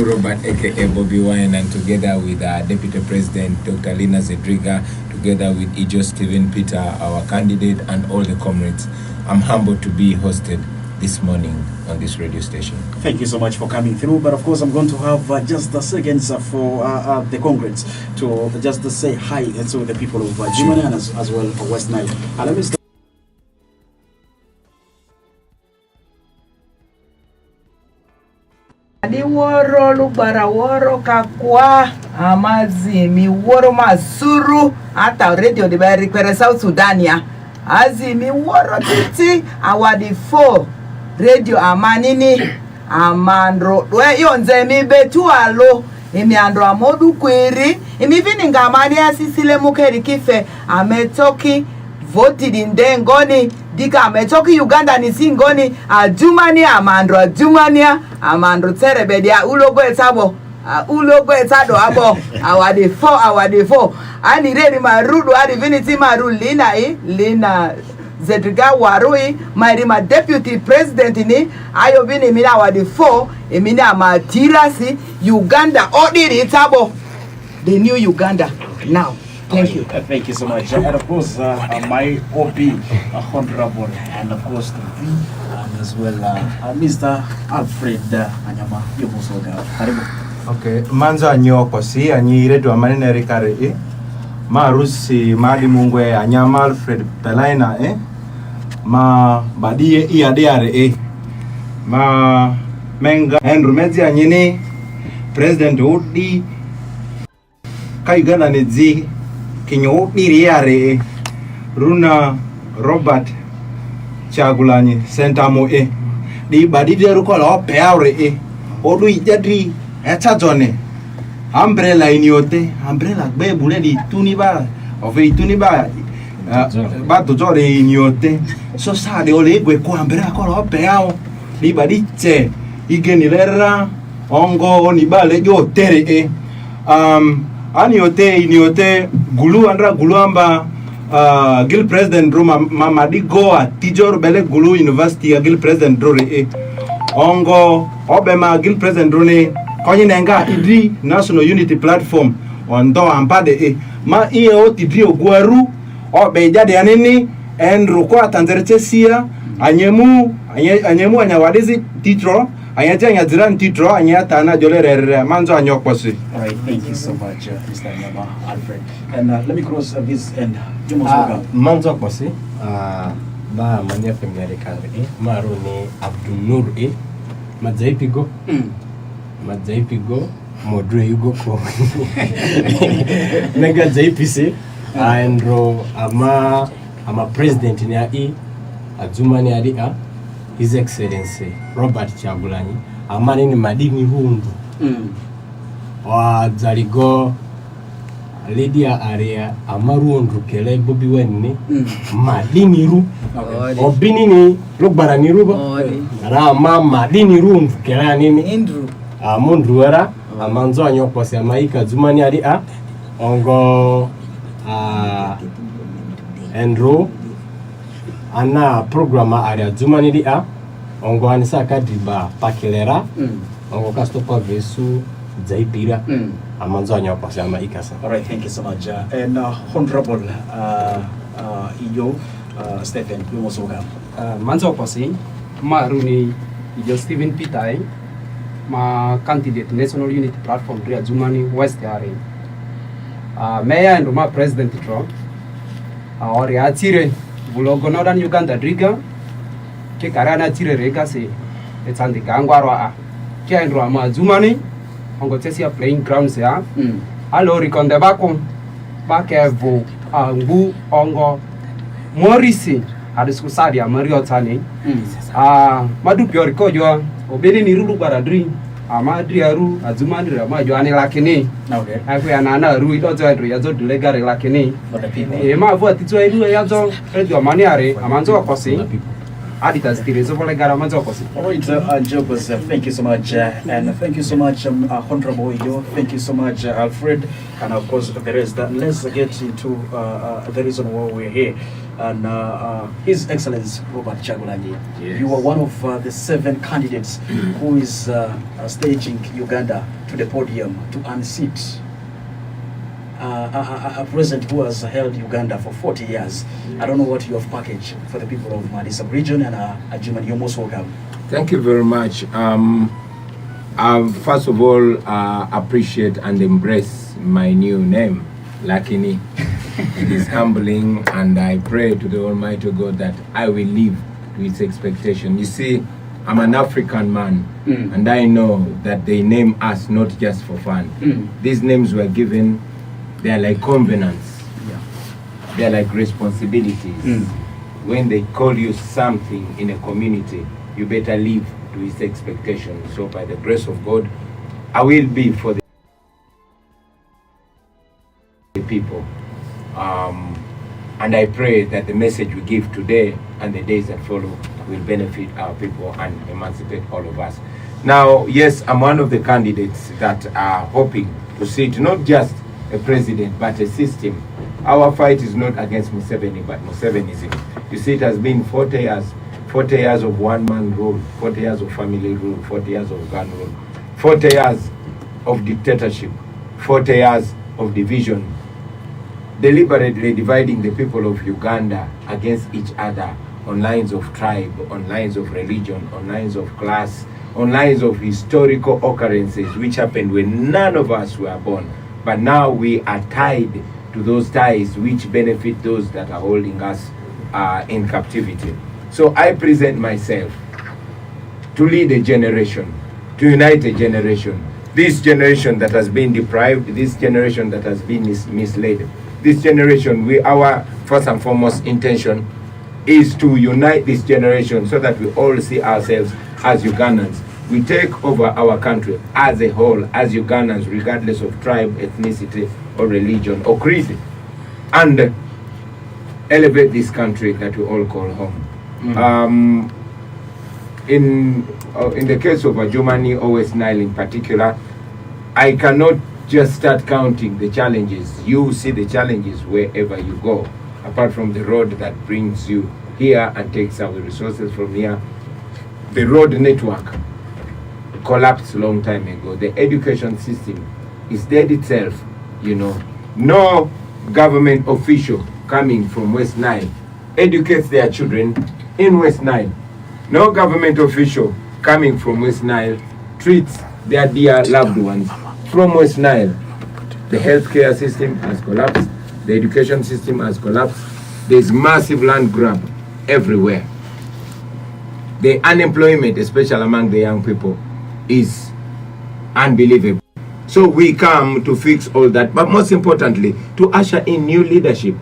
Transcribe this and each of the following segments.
Robert aka Bobi Wine, and together with our Deputy President Dr. Lina Zedriga, together with Ijo Stephen Peter, our candidate, and all the comrades, I'm humbled to be hosted this morning on this radio station. Thank you so much for coming through. But of course, I'm going to have just a second for the congrats to just say hi to the people of Adjumani and as well for West Nile. Let me start. Di woro lubara woro kakwa amazimi woro mazuru ata radio de bari kwere South Sudania azimi woro titi awadi 4 radio amanini amandro we yonze mi betu alo imi andro amodu kwiri imi vini ngamani asisile mukeri kife ametoki voted in dengoni dika ametoki Uganda ni singoni Adjumani amandro terebedia ulogo etabo abo awade 4 ani redi marudu adi viniti maru lina Zedriga warui my deputy president ni ayo bini mina awade 4 emina matirasi Uganda odiri etabo the new Uganda now. Thank you. Thank you so much. And of course, my OP, Honorable, and of course, and as well, Mr. Alfred Anyama, Okay, manzo anyoko si anyire tu amanene rikare marusi mali mungwe Anyama Alfred Pelaina ma badie iadeare ma menga Andrew Mezi anyini President Udi kaigana nezi kinyo iriare runa Robert Chagulanyi sentamo di badide rukola opeaure odu ijadri etazone umbrella inyote umbrella bebule di tuniba ove tuniba bato jore inyote so sade ole gwe ko umbrella kola opeao di badiche igenilera ongo onibale jo tere inyote Gulu andra Gulu amba Gil President Roma Mamadi Goa Tijor Bele Gulu University Gil President Rore ongo obema Gil President Rone konyi nenga idri National Unity Platform ondo ampade ma o tidri ogwaru obe jade anini enru kwa tanzerchesia anyemu anyawadizi titro anyatanya ziran titro anyata na jolere manzo anyokwasi. All right, thank you so much, Mr. Nyama Alfred. And let me cross this and manzo kwasi ba mania femerika maruni Abdunur Madzaipigo modre yugo ko mega zaipisi andro ama president ni Adjumani adia His Excellency Robert Chagulanyi amani ni madini hundu wa zaligo Lydia area amarundu kele Bobi Wine madini ru obini ni lubara ni ruba ra madini ru kele nini Andrew amundu era amanzo anyoko se maika Adjumani adia ongo Andrew ana programa area Adjumani dia ongo anisa kadiba pakilera ongo kastopa vesu zaipira amanzo anyoko se maika sa. All right, thank you so much. And Honorable Ijo Stephen Yumosoga manzo kwasi maruni Ijo Stephen Peter ma candidate National Unity Platform ria Adjumani West area mayor and ma president tro ori atire bulogo northern Uganda driga ke karana tire rega se etsandi kangwarwa ke andro ma Adjumani ongo tesia playing grounds ya alo rikonde bako bakevo angu ongo morisi adisku sadia mario tani madu pior ko jo obeni ni rulu baradri amadri aru Adjumani ra joani lakini okay aku ya nana ru idozo andro yazo delegare lakini ma vo atitwa idu yazo radio maniare amanzo akosi Aditas Tirizovole Garamazokosi. All right, Jokos, thank you so much, and thank you so much, Honorable Yo, thank you so much, Alfred, and of course the rest. Let's get into the reason why we're here, and His Excellency Robert Chagulanyi. Yes. You are one of the 7 candidates who is staging Uganda to the podium to unseat a president who has held Uganda for 40 years. I don't know what you have packaged for the people of the sub-region, and Adjumani, you're most welcome. Thank you very much. First of all, appreciate and embrace my new name, Lakini. It is humbling, and I pray to the Almighty God that I will live to its expectation. You see, I'm an African man, and I know that they name us not just for fun. These names were given, they are like covenants. Yeah. They are like responsibilities. When they call you something in a community, you better live to its expectation. So by the grace of God, I will be for the people. And I pray that the message we give today and the days that follow will benefit our people and emancipate all of us. Now, yes, I'm one of the candidates that are hoping to sit not just a president but a system. Our fight is not against Museveni, but Musevenism. You see, it has been 40 years of one-man rule, 40 years of family rule, 40 years of gun rule, 40 years of dictatorship, 40 years of division, deliberately dividing the people of Uganda against each other on lines of tribe, on lines of religion, on lines of class, on lines of historical occurrences which happened when none of us were born. But now we are tied to those ties which benefit those that are holding us in captivity. So I present myself to lead a generation, to unite a generation. This generation that has been deprived, this generation that has been misled, this generation, our first and foremost intention is to unite this generation so that we all see ourselves as Ugandans. We take over our country as a whole, as Ugandans, regardless of tribe, ethnicity, or religion, or creed, and elevate this country that we all call home. In the case of Adjumani or West Nile in particular, I cannot just start counting the challenges. You see the challenges wherever you go, apart from the road that brings you here and takes away resources from here. The road network collapsed a long time ago. The education system is dead itself, you know. No government official coming from West Nile educates their children in West Nile. No government official coming from West Nile treats their dear loved ones from West Nile. The healthcare system has collapsed. The education system has collapsed. There's massive land grab everywhere. The unemployment, especially among the young people, is unbelievable. So we come to fix all that, but most importantly, to usher in new leadership.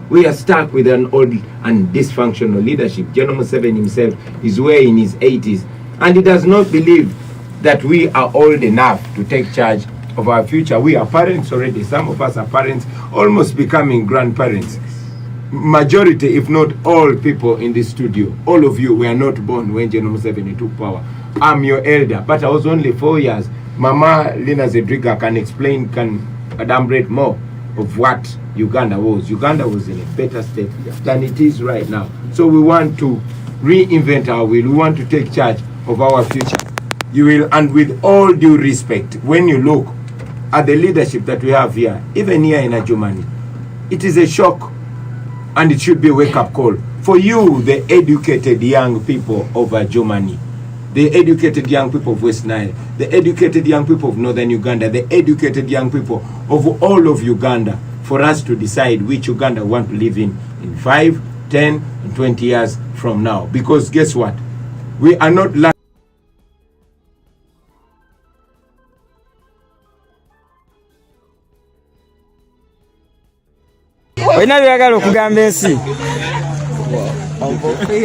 We are stuck with an old and dysfunctional leadership. General Museveni himself is way in his 80s, and he does not believe that we are old enough to take charge of our future. We are parents already. Some of us are parents, almost becoming grandparents. Majority, if not all people in this studio, all of you were not born when General Museveni took power. I'm your elder, but I was only 4 years. Mama Lina Zedriga can elaborate more of what Uganda was. Uganda was in a better state than it is right now. So we want to reinvent our will. We want to take charge of our future. You will, and with all due respect, when you look at the leadership that we have here, even here in Adjumani, it is a shock, and it should be a wake-up call for you, the educated young people of Adjumani, the educated young people of West Nile, the educated young people of Northern Uganda, the educated young people of all of Uganda, for us to decide which Uganda we want to live in 5, 10, and 20 years from now. Because guess what? We are not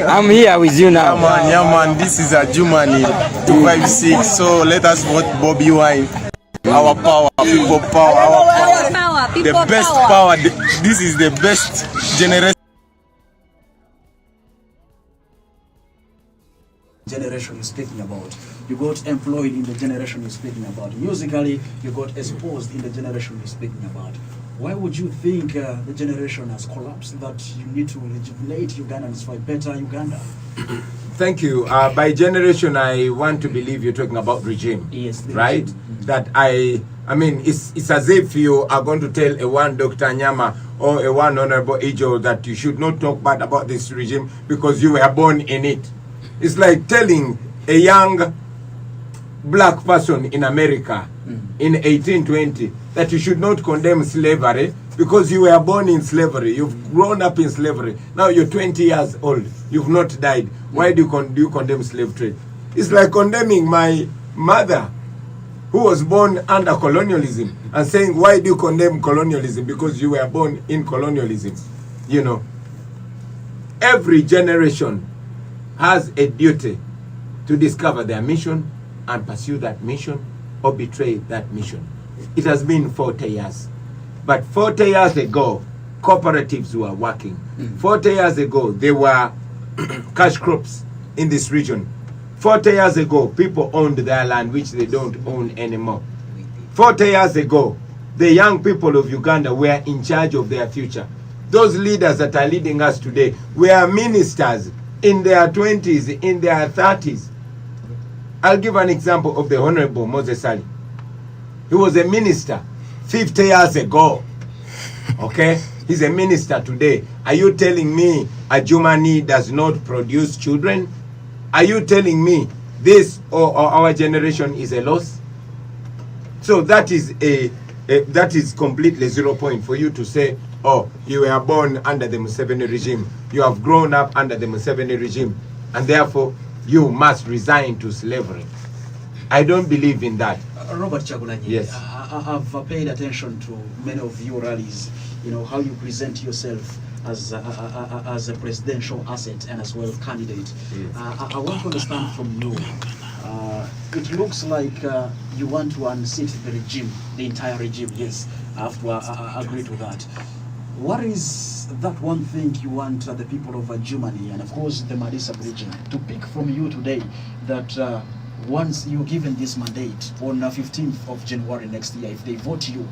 I'm here with you now. Yeah man, this is Adjumani 256. So let us vote Bobi Wine. Our power, people power, our power. The best power. This is the best generation. generation you're speaking about. You got employed in the generation you're speaking about. Musically, you got exposed in the generation you're speaking about. Why would you think the generation has collapsed, that you need to rejuvenate Ugandans for a better Uganda? Thank you. By generation, I want to believe you're talking about regime. Yes. Right? Regime. That I mean, it's as if you are going to tell a one Dr. Nyama or a one Honorable Ijo that you should not talk bad about this regime because you were born in it. It's like telling a young black person in America in 1820 that you should not condemn slavery because you were born in slavery. You've grown up in slavery. Now you're 20 years old. You've not died. Why do you condemn slave trade? It's like condemning my mother who was born under colonialism and saying, why do you condemn colonialism? Because you were born in colonialism. You know, every generation has a duty to discover their mission and pursue that mission or betray that mission. It has been 40 years. But 40 years ago, cooperatives were working. 40 years ago, there were cash crops in this region. 40 years ago, people owned their land, which they don't own anymore. 40 years ago, the young people of Uganda were in charge of their future. Those leaders that are leading us today were ministers in their 20s, in their 30s. I'll give an example of the Honorable Moses Ali. He was a minister 50 years ago. Okay? He's a minister today. Are you telling me Adjumani does not produce children? Are you telling me this or our generation is a loss? So that is that is completely 0 point for you to say, oh, you were born under the Museveni regime. You have grown up under the Museveni regime, and therefore you must resign to slavery. I don't believe in that. Robert Chagulanyi, yes. I've paid attention to many of your rallies, you know, how you present yourself as a presidential asset and as well candidate. Yes. I want to understand from you, it looks like you want to unseat the regime, the entire regime. Yes, I have to agree to that. What is that one thing you want the people of Adjumani and of course the Madisa region to pick from you today, that once you're given this mandate on 15th of January next year, if they vote you,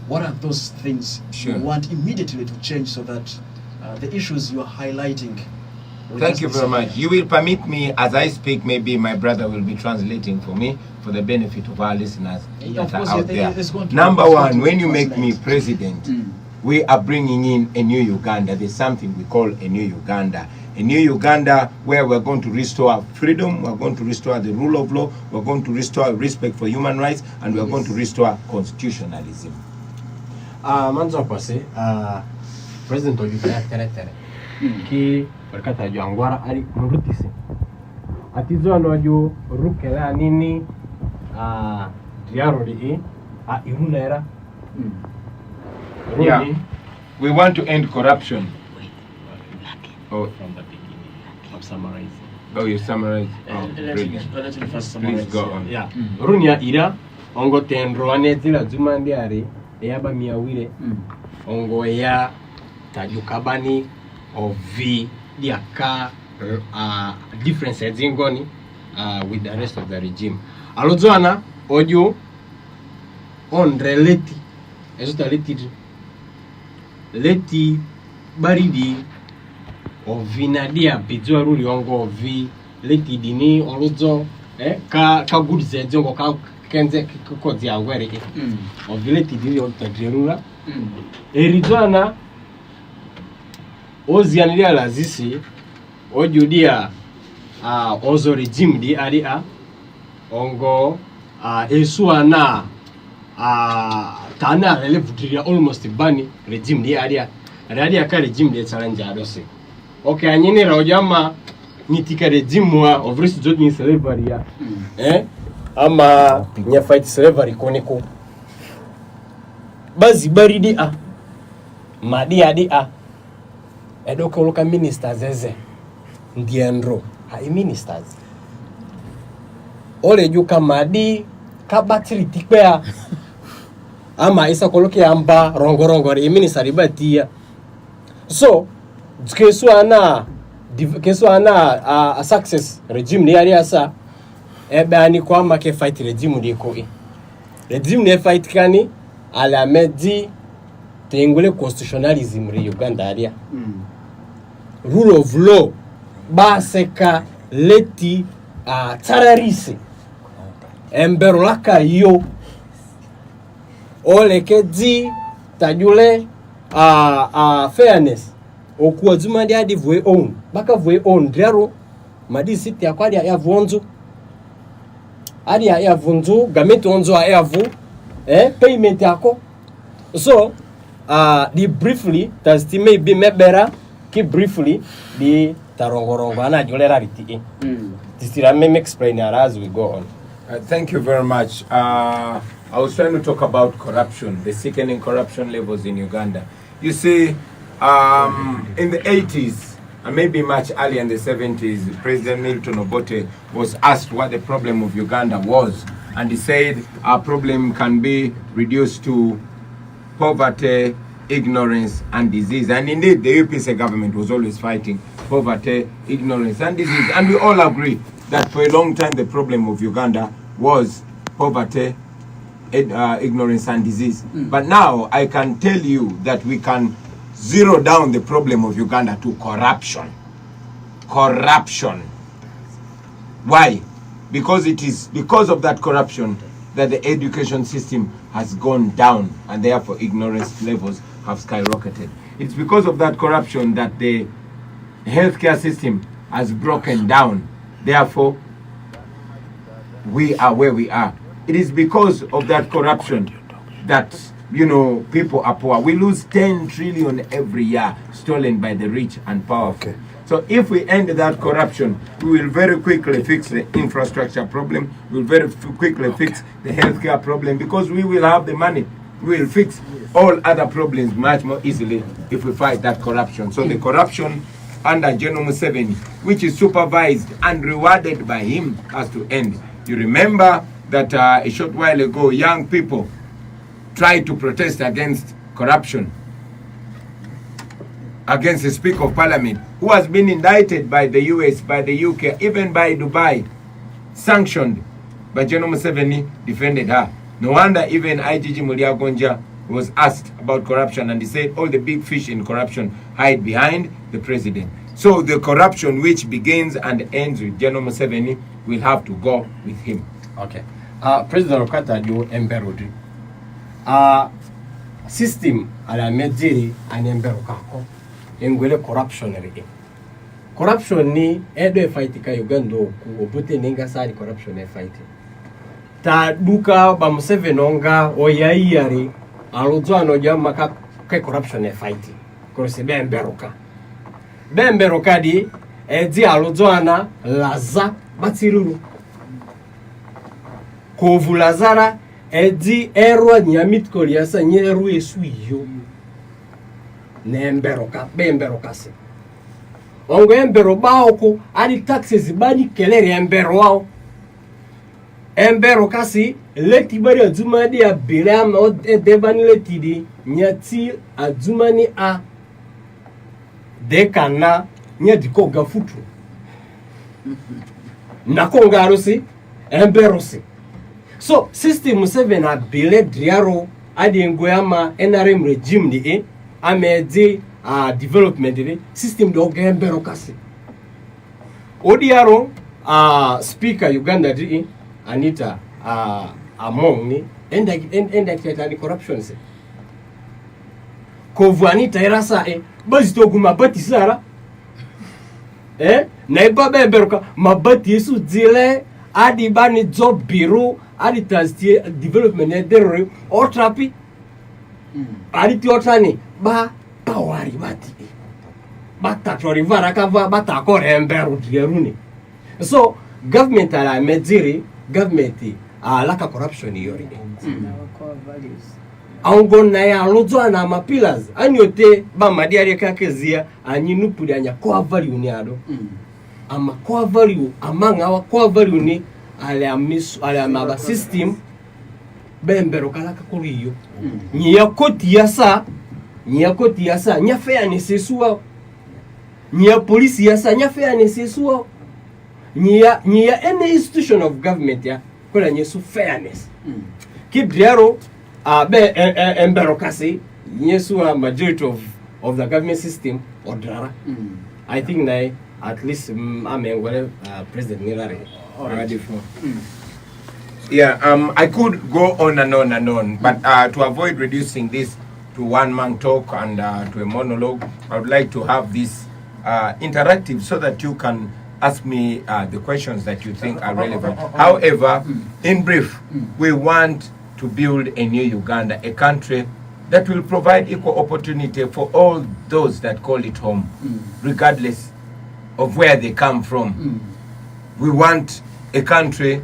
what are those things you want immediately to change so that the issues you are highlighting? Thank you very much. You will permit me as I speak, maybe my brother will be translating for me for the benefit of our listeners that are out there. Number one, when you make me president, we are bringing in a new Uganda. There's something we call a new Uganda. A new Uganda where we're going to restore freedom, we're going to restore the rule of law, we're going to restore respect for human rights, and we're going to restore constitutionalism. Manzo pase, President of Uganda ki berkata juangwara ari mrutisi. Atizo anoju rukela nini diaro di irunera. Yeah. We want to end corruption. Oh, from the beginning. I'm summarizing. Oh, you summarize. Oh, brilliant. Please go on. Yeah. Runya ira ongo tenro anetila Adjumani eyaba miawire ongo ya tajukabani ovi diaka differences ingoni with the rest of the regime. Alozwana ojo on relati ezuta leti baridi ovinadia pizzo ruli ongo vi leti dini olozo ka good zengo ka kenze ko dia ngwere ovileti dini ontadrerura erizwana ozianilia lazisi ojudia ozo regime di aria ongo esuana tana lele vutiria almost bani regime di aria radia ka regime di challenge adose. Okay, anyini raojama nitika regime wa overseas jogging slavery ya ama nya fight slavery koneko bazi baridi madi adi edoko loka ministers eze ndiendro ministers ole juka madi kabatiri tikpea ama isa koloke amba rongorongo minister ribatia so keswana keso ana a success regime ni yari asa ebe ani kwa make fight regime de ko regime ne fight kani ala medi tengole constitutionalism ri Uganda area rule of law baseka leti terrorist emberolaka yo ole kedi tajule fairness okuwa zuma dia di voe own baka voe own drero madi city akwadi ya vonzo adi ya vonzo gamete onzo ya vo payment yako so the briefly tastimei be mebera ki briefly the tarongorongo ana jolera riti tisira me explain as we go on. Thank you very much. I was trying to talk about corruption, the sickening corruption levels in Uganda. You see, in the 80s, and maybe much earlier in the 70s, President Milton Obote was asked what the problem of Uganda was. And he said, our problem can be reduced to poverty, ignorance, and disease. And indeed, the UPC government was always fighting poverty, ignorance, and disease. And we all agree that for a long time, the problem of Uganda was poverty, ignorance, and disease. But now I can tell you that we can zero down the problem of Uganda to corruption. Corruption. Why? Because it is because of that corruption that the education system has gone down and therefore ignorance levels have skyrocketed. It's because of that corruption that the healthcare system has broken down. Therefore, we are where we are. It is because of that corruption that, people are poor. We lose 10 trillion every year stolen by the rich and powerful. Okay. So if we end that corruption, we will very quickly fix the infrastructure problem. We will very quickly fix the healthcare problem because we will have the money. We will fix all other problems much more easily if we fight that corruption. So the corruption under General Museveni, which is supervised and rewarded by him, has to end. You remember that a short while ago, young people tried to protest against corruption, against the Speaker of Parliament, who has been indicted by the US, by the UK, even by Dubai, sanctioned. But General Museveni defended her. No wonder even IGG Muliagonja was asked about corruption, and he said all the big fish in corruption hide behind the president. So the corruption which begins and ends with General Museveni will have to go with him. Okay. President Okata do emberodi. System ala mediri an embero kako. Engwele corruption rege. Corruption ni edo e fight ka Uganda ku obute ninga sari corruption e fight. Ta duka ba Museveni onga oyaiyari alozo anoja maka ke corruption e fight. Korose be emberoka. Bemberoka di edi alozo ana laza batiruru. Kovu lazara edi erwa nyamit koliasa nyeru esu iyo. Nemberoka bemberoka se. Ongo embero baoko ali taxes bani kelere embero wao. Embero kasi leti bari Adjumani ya bilam o debani leti di nyati Adjumani a dekana nyadiko gafutu. Nakonga rosi embero se. So system Museveni a bile driaro adi ngoyama NRM regime ni amedi development ni system do embero kasi. Odiaro speaker Uganda di Anita Aman ni enda kitani corruption se. Kovu Anita irasa bazito kuma bati sara na iba beberoka mabati yesu zile adi bani job bureau adi transit development ederore otrapi adi tiotani ba pawari bati bata torivara kava bata kore embero dieruni. So government ala medziri government laka corruption yori aungona ya lozo na ma pillars anyote ba madiari kakezia anyinu pudi anya core value ni ado ama core value amanga wa core value ni ale amaba system bembero kala kakuriyo nyakoti yasa nya fair ni sesuwa Nya police ya sanya fairness yesuo. Nya any institution of government ya kola nyesu fairness. Keep diaro be emberokasi nyesu a majority of the government system odara. I think na at least amengole President Nilare already for. Yeah, I could go on and on and on, but to avoid reducing this to one-man talk and to a monologue, I would like to have this interactive so that you can ask me the questions that you think are relevant. However, in brief, we want to build a new Uganda, a country that will provide equal opportunity for all those that call it home, regardless of where they come from. We want a country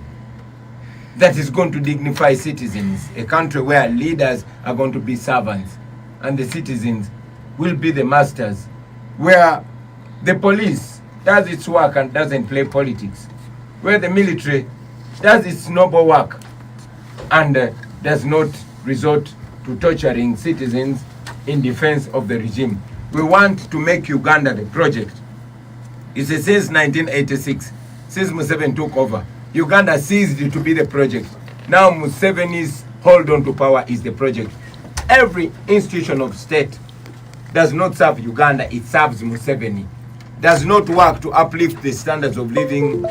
that is going to dignify citizens, a country where leaders are going to be servants and the citizens will be the masters, where the police does its work and doesn't play politics, where the military does its noble work and does not resort to torturing citizens in defense of the regime. We want to make Uganda the project. It says 1986, since Museveni took over, Uganda ceased to be the project. Now Museveni's hold on to power is the project. Every institution of state does not serve Uganda, it serves Museveni. Does not work to uplift the standards of living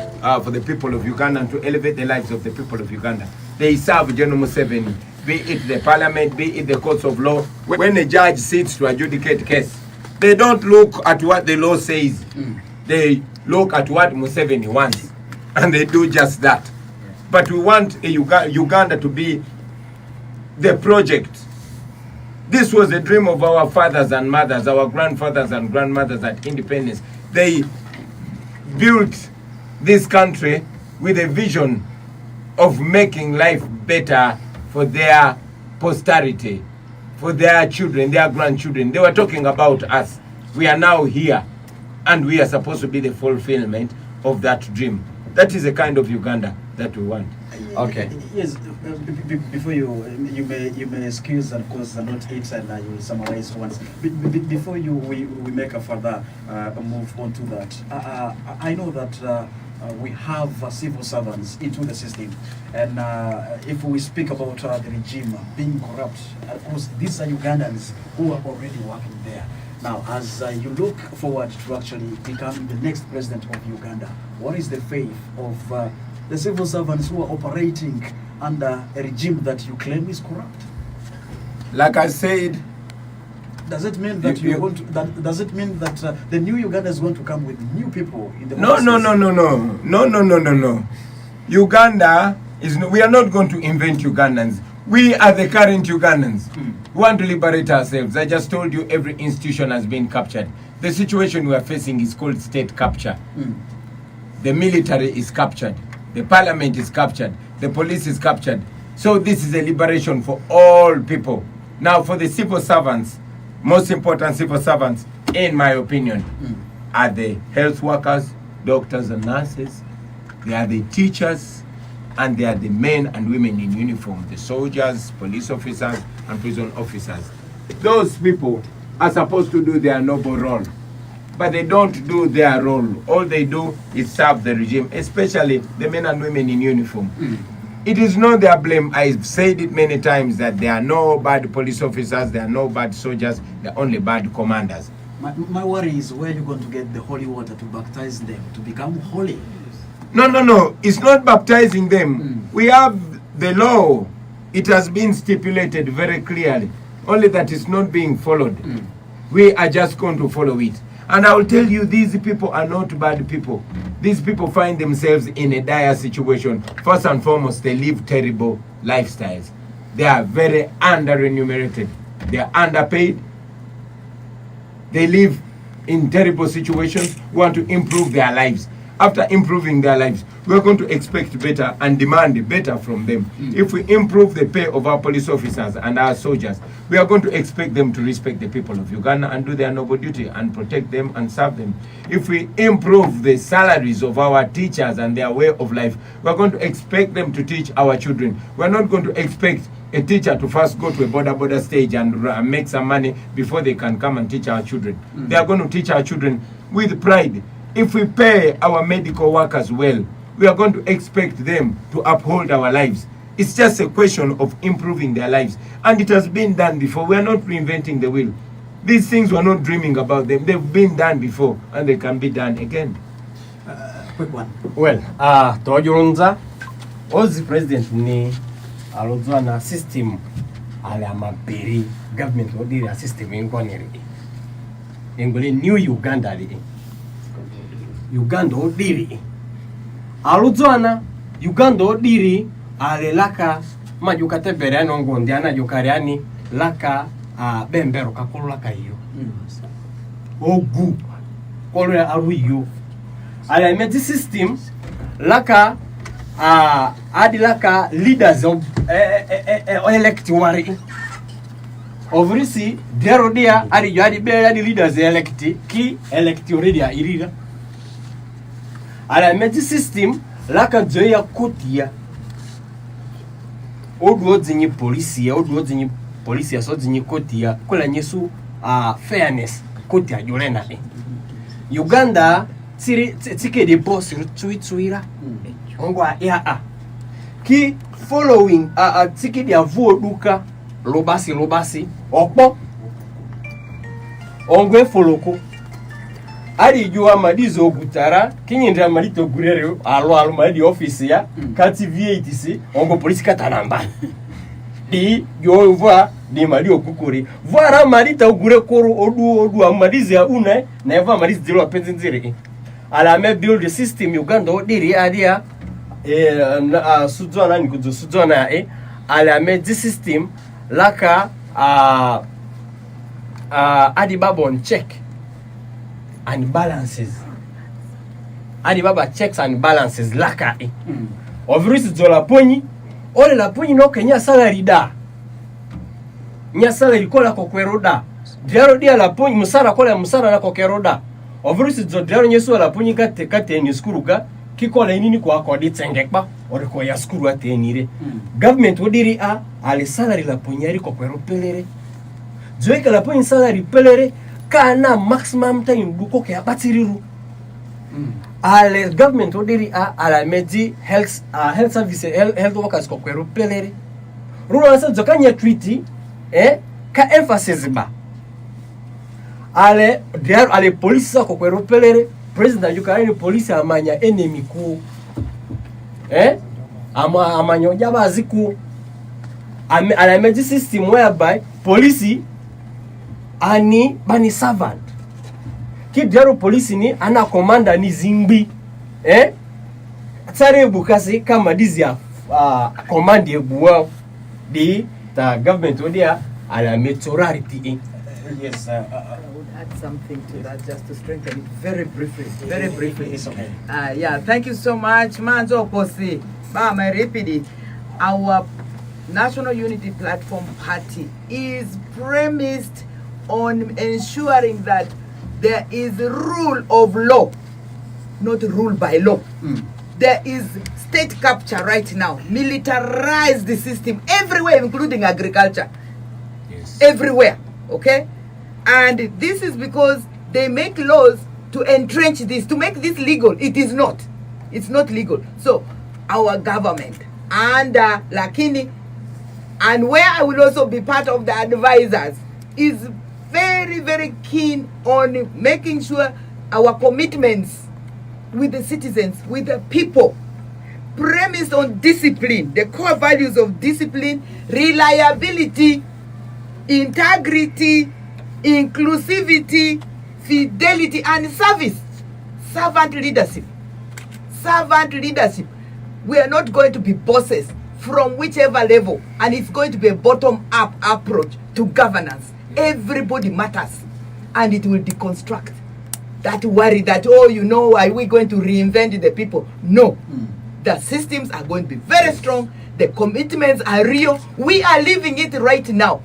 for the people of Uganda and to elevate the lives of the people of Uganda. They serve General Museveni, be it the parliament, be it the courts of law. When a judge sits to adjudicate case, they don't look at what the law says. They look at what Museveni wants. And they do just that. But we want a Uganda to be the project. This was a dream of our fathers and mothers, our grandfathers and grandmothers at independence. They built this country with a vision of making life better for their posterity, for their children, their grandchildren. They were talking about us. We are now here, and we are supposed to be the fulfillment of that dream. That is the kind of Uganda that we want. Okay. Yes, before you may excuse and cause not it and you will summarize once. Before we make a further move on to that, I know that we have civil servants into the system, and if we speak about the regime being corrupt, of course these are Ugandans who are already working there. Now, as you look forward to actually becoming the next president of Uganda, what is the fate of the civil servants who are operating under a regime that you claim is corrupt? Like I said, does it mean that does it mean that the new Uganda is going to come with new people in the No. Uganda is we are not going to invent Ugandans. We are the current Ugandans. We want to liberate ourselves. I just told you every institution has been captured. The situation we are facing is called state capture. The military is captured. The parliament is captured. The police is captured. So this is a liberation for all people. Now for the civil servants, most important civil servants, in my opinion, are the health workers, doctors and nurses. They are the teachers, and they are the men and women in uniform, the soldiers, police officers, and prison officers. Those people are supposed to do their noble role, but they don't do their role. All they do is serve the regime, especially the men and women in uniform. It is not their blame. I've said it many times that there are no bad police officers, there are no bad soldiers, there are only bad commanders. My worry is where you're going to get the holy water to baptize them, to become holy. No. It's not baptizing them. We have the law. It has been stipulated very clearly. Only that it's not being followed. We are just going to follow it. And I will tell you, these people are not bad people. These people find themselves in a dire situation. First and foremost, they live terrible lifestyles. They are very under-remunerated. They are underpaid. They live in terrible situations. We want to improve their lives. After improving their lives, we are going to expect better and demand better from them. If we improve the pay of our police officers and our soldiers, we are going to expect them to respect the people of Uganda and do their noble duty and protect them and serve them. If we improve the salaries of our teachers and their way of life, we are going to expect them to teach our children. We are not going to expect a teacher to first go to a border stage and make some money before they can come and teach our children. They are going to teach our children with pride. If we pay our medical workers well, we are going to expect them to uphold our lives. It's just a question of improving their lives. And it has been done before. We are not reinventing the wheel. These things we're not dreaming about them. They've been done before and they can be done again. Quick one. Well, Tojurunza, Ozi president ni alozwa na system ala maperi government odiri a system ingwaniri. Ingole New Uganda li. Uganda odiri. Alozwa na Uganda odiri ale laka majukate berano ngondiana jukariani laka bembero kakolo laka iyo. Ogu kolo ya aru iyo. Ale meti system laka adi laka leaders of elect wari. Ovrisi dero dia adi be adi leaders elect ki elect already irira. Ale meti system laka joya kotia. Odu zinyi polisi so zinyi kotia kola nyesu fairness kotia jolena. Uganda tike de boss tsuira ongwa ya ki following tike de avo duka lobasi opo ongwe foloko ari jua madizo gutara kinyindra malito gurere alo madi office ya kati V8C ongo polisi katanamba di yo voa di mali okukuri voara malita gure koro odu amadizi ya una na eva madizi dilo penzinzire ala me build the system Uganda odiri adia sudwana ni kuzo sudwana ala me the system laka adibabon check and balances. Adibaba checks and balances laka Ovrisi zola poni ole la poni no kenya salary da nya salary kola kokwero da diaro dia la poni musara kola musara na kokwero da Ovrisi zo diaro nyeso la poni kate ni skuru ga kikola inini kwa akodi tsengekpa ore ko ya skuru atenire government odiri ale salary la poni ari kokwero pelere zoika la poni salary pelere kana maximum time buko ke abatiriru ale government odiri ala medi health service health workers ko kwero pelere rula sa zokanya treaty ka emphasis ba ale police ko kwero pelere president yukarani police amanya enemy ku amanyo jabaziku ala medi system whereby police ani bani servant ki diaro polisi ni ana komanda ni zingbi tsare bukasi kama dizia command ebuwa di the government odia ala metorarity Yes, I would add something to that just to strengthen it very briefly. It's okay. Yeah, thank you so much. Manzo Kosi, my repeat, our National Unity Platform Party is premised on ensuring that there is rule of law, not rule by law. There is state capture right now, militarize the system everywhere, including agriculture. Yes. Everywhere, okay? And this is because they make laws to entrench this, to make this legal. It is not. It's not legal. So our government and Lakini, and where I will also be part of the advisors, is very, very keen on making sure our commitments with the citizens, with the people, premised on discipline, the core values of discipline, reliability, integrity, inclusivity, fidelity, and service. Servant leadership. Servant leadership. We are not going to be bosses from whichever level, and it's going to be a bottom-up approach to governance. Everybody matters, and it will deconstruct that worry that, oh, you know, are we going to reinvent the people? No. The systems are going to be very strong. The commitments are real. We are living it right now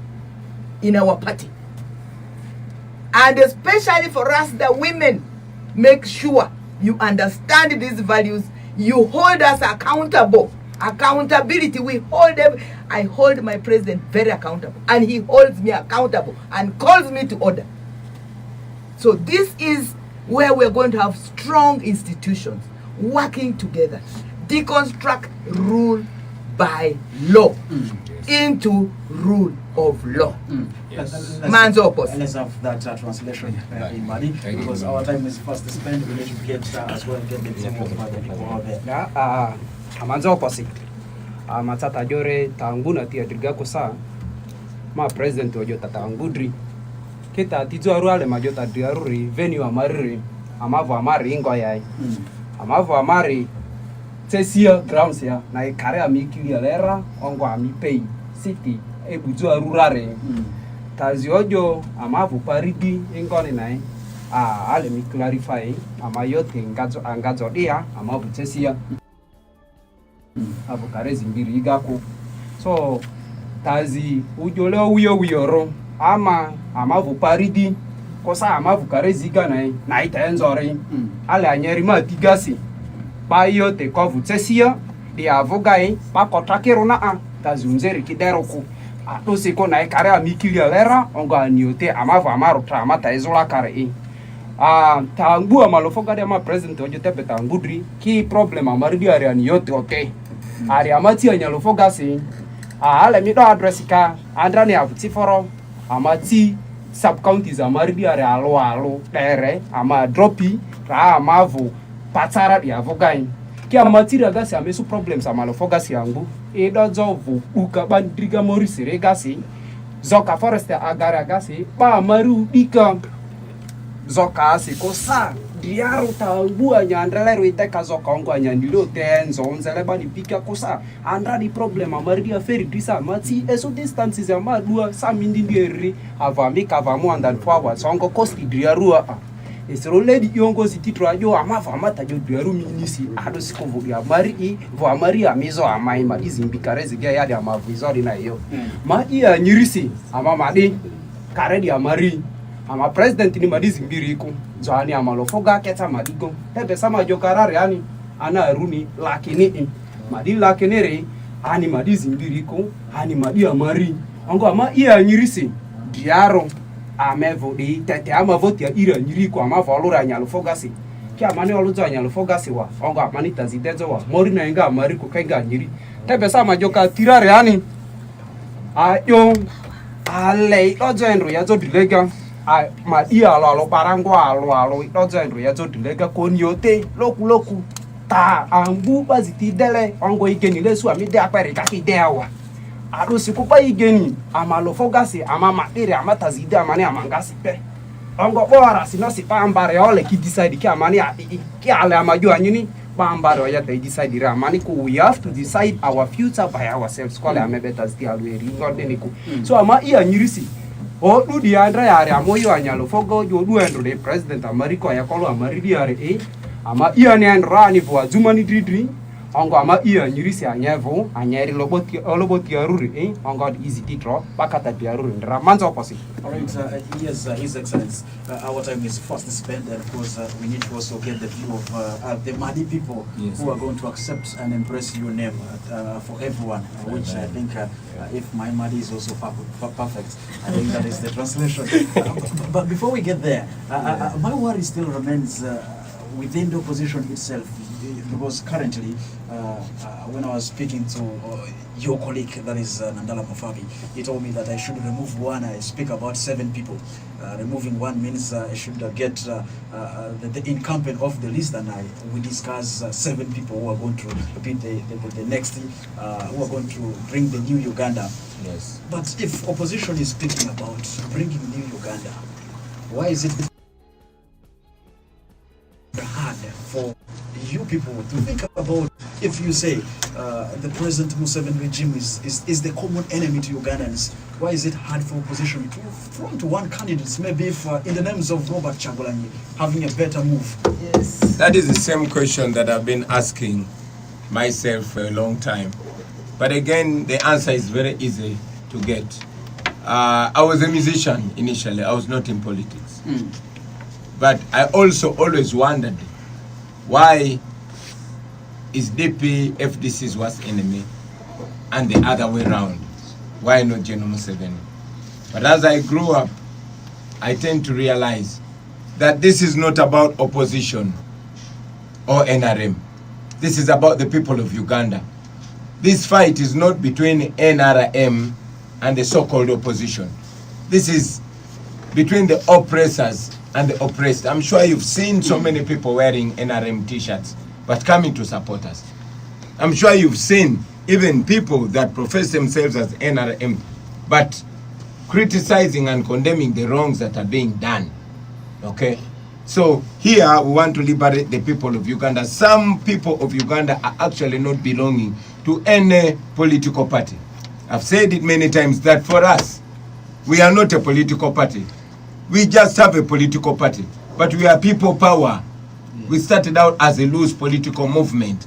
in our party. And especially for us, the women, make sure you understand these values. You hold us accountable. Accountability, we hold them. I hold my president very accountable, and he holds me accountable and calls me to order. So this is where we're going to have strong institutions working together, deconstruct rule by law into rule of law. Let's have that translation in Mali, because our time is fast spent. We need to get as well get the team of the people out there. Amanzo opposite. Matata jore tanguna tia driga kosa. Ma president ojo tatangudri. Kita tizo aruale majota diaruri venue amari amavo amari ngoyai. Amavo amari tesia grounds ya na ikare amikili alera ongo amipei city ebuzo arurare. Tazi ojo amavo paridi ingoni nai. Ale mi clarify amayote ngazo dia amavo tesia. Avukare zimbiri igako. So tazi ujole uyoro ama amavu paridi kosa amavu kare ziga na itaenzore ale anyeri ma tigasi ba yote kovu tsesia di avogai pa kotakero na tazi unzeri kideroko ato siko na kare amikili alera ongo aniote amavu amaru tra mata ezola kare tangu amalofoga de ma president ojo tepe tangudri ki problem amaridi ari aniote okay ari amati anyalofoga si ale mi do address ka andra ne avuti foro amati sub counties amaridi are alo tere ama dropi ra amavu patara di avogai ki amati raga si amesu problems amalofoga si angu e do zovu uka bandriga morisi regasi zoka forest agara gasi pa amaru dika zoka si kosa diaro tangu anyandrele ruite kazoka ongo anyandilo tenzo onzele bani pika kosa andra di problem amaridi aferi disa mati eso distances amadua samindi ndieri avami kavamu andan power songo costi diarua esro ledi yongo sititro ajo amava mata jo diaru minisi ado sikovu ya mari vo amari amizo amai ma izimbikarezi ga ya amavu izori na yo ma iya nyirisi amamadi karedi amari ama president ni madizi mbiri iku zoani amalofoga keta madigo tebe sama jokarare yani ana aruni lakini madi lakini re ani madizi mbiri iku ani madi amari ongo ama iya nyirisi diaro amevo di tete ama vote ya ira nyiriko ama volura nyalofoga si ki amani oluzo nyalofoga si wa ongo amani tazitezo wa mori na enga amari ko kenga nyiri tebe sama joka tirare yani ayo ale ozo enro ya zo dilega ma dia alo parango alo dozo ndro ya zodulega koniote loku ta ambu baziti dele ongo igeni lesu ami de apere ka ki dewa ado sikupa igeni amalo fogasi ama matire amata zide amani amangasi pe ongo bora sinosi pambare ole ki decide ki amani ki ale amajo anyini pambare ya they decide ra amani ko we have to decide our future by ourselves ko le amebeta still we ngode niku so ama iya nyirisi o du di andra yare amoyo anyalo fogo jo du endro de president america ya kolo amaridi yare ama iya ne andra ni vo Adjumani dridri ongo ama iya nyirisi anyevo anyeri loboti aruri ongo easy titro bakata biaruri ndra manzo oposi. All right, yes, His Excellency, our time is fast spent, and of course we need to also get the view of the Madi people who are going to accept and embrace your name for everyone, which I think if my Madi is also perfect, I think that is the translation. But before we get there, my worry still remains within the opposition itself, because currently, when I was speaking to your colleague, that is Nandala Mafagi, he told me that I should remove one. I speak about 7 people. Removing one means I should get the incumbent off the list, and we discuss 7 people who are going to be the next, who are going to bring the new Uganda. Yes. But if opposition is speaking about bringing new Uganda, why is it hard for you people to think about? If you say the present Museveni regime is the common enemy to Ugandans, why is it hard for opposition to front one candidate, maybe if in the names of Robert Chagulanyi, having a better move? Yes. That is the same question that I've been asking myself for a long time. But again, the answer is very easy to get. I was a musician initially. I was not in politics. But I also always wondered, why is DP FDC's worst enemy and the other way around? Why not General Museveni? But as I grew up, I tend to realize that this is not about opposition or NRM. This is about the people of Uganda. This fight is not between NRM and the so-called opposition. This is between the oppressors and the oppressed. I'm sure you've seen so many people wearing NRM t-shirts, but coming to support us. I'm sure you've seen even people that profess themselves as NRM, but criticizing and condemning the wrongs that are being done. Okay? So here we want to liberate the people of Uganda. Some people of Uganda are actually not belonging to any political party. I've said it many times that for us, we are not a political party. We just have a political party, but we are people power. We started out as a loose political movement.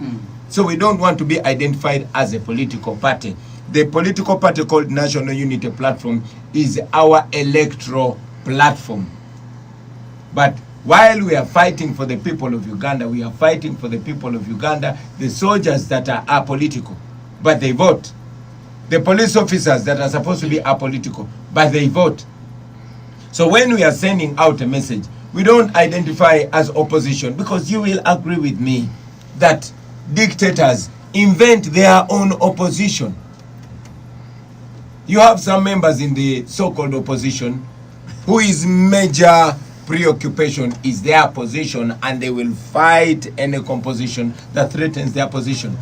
So we don't want to be identified as a political party. The political party called National Unity Platform is our electoral platform. But while we are fighting for the people of Uganda, we are fighting for the people of Uganda, the soldiers that are apolitical, but they vote. The police officers that are supposed to be apolitical, but they vote. So when we are sending out a message, we don't identify as opposition, because you will agree with me that dictators invent their own opposition. You have some members in the so-called opposition who is major preoccupation is their position, and they will fight any composition that threatens their position.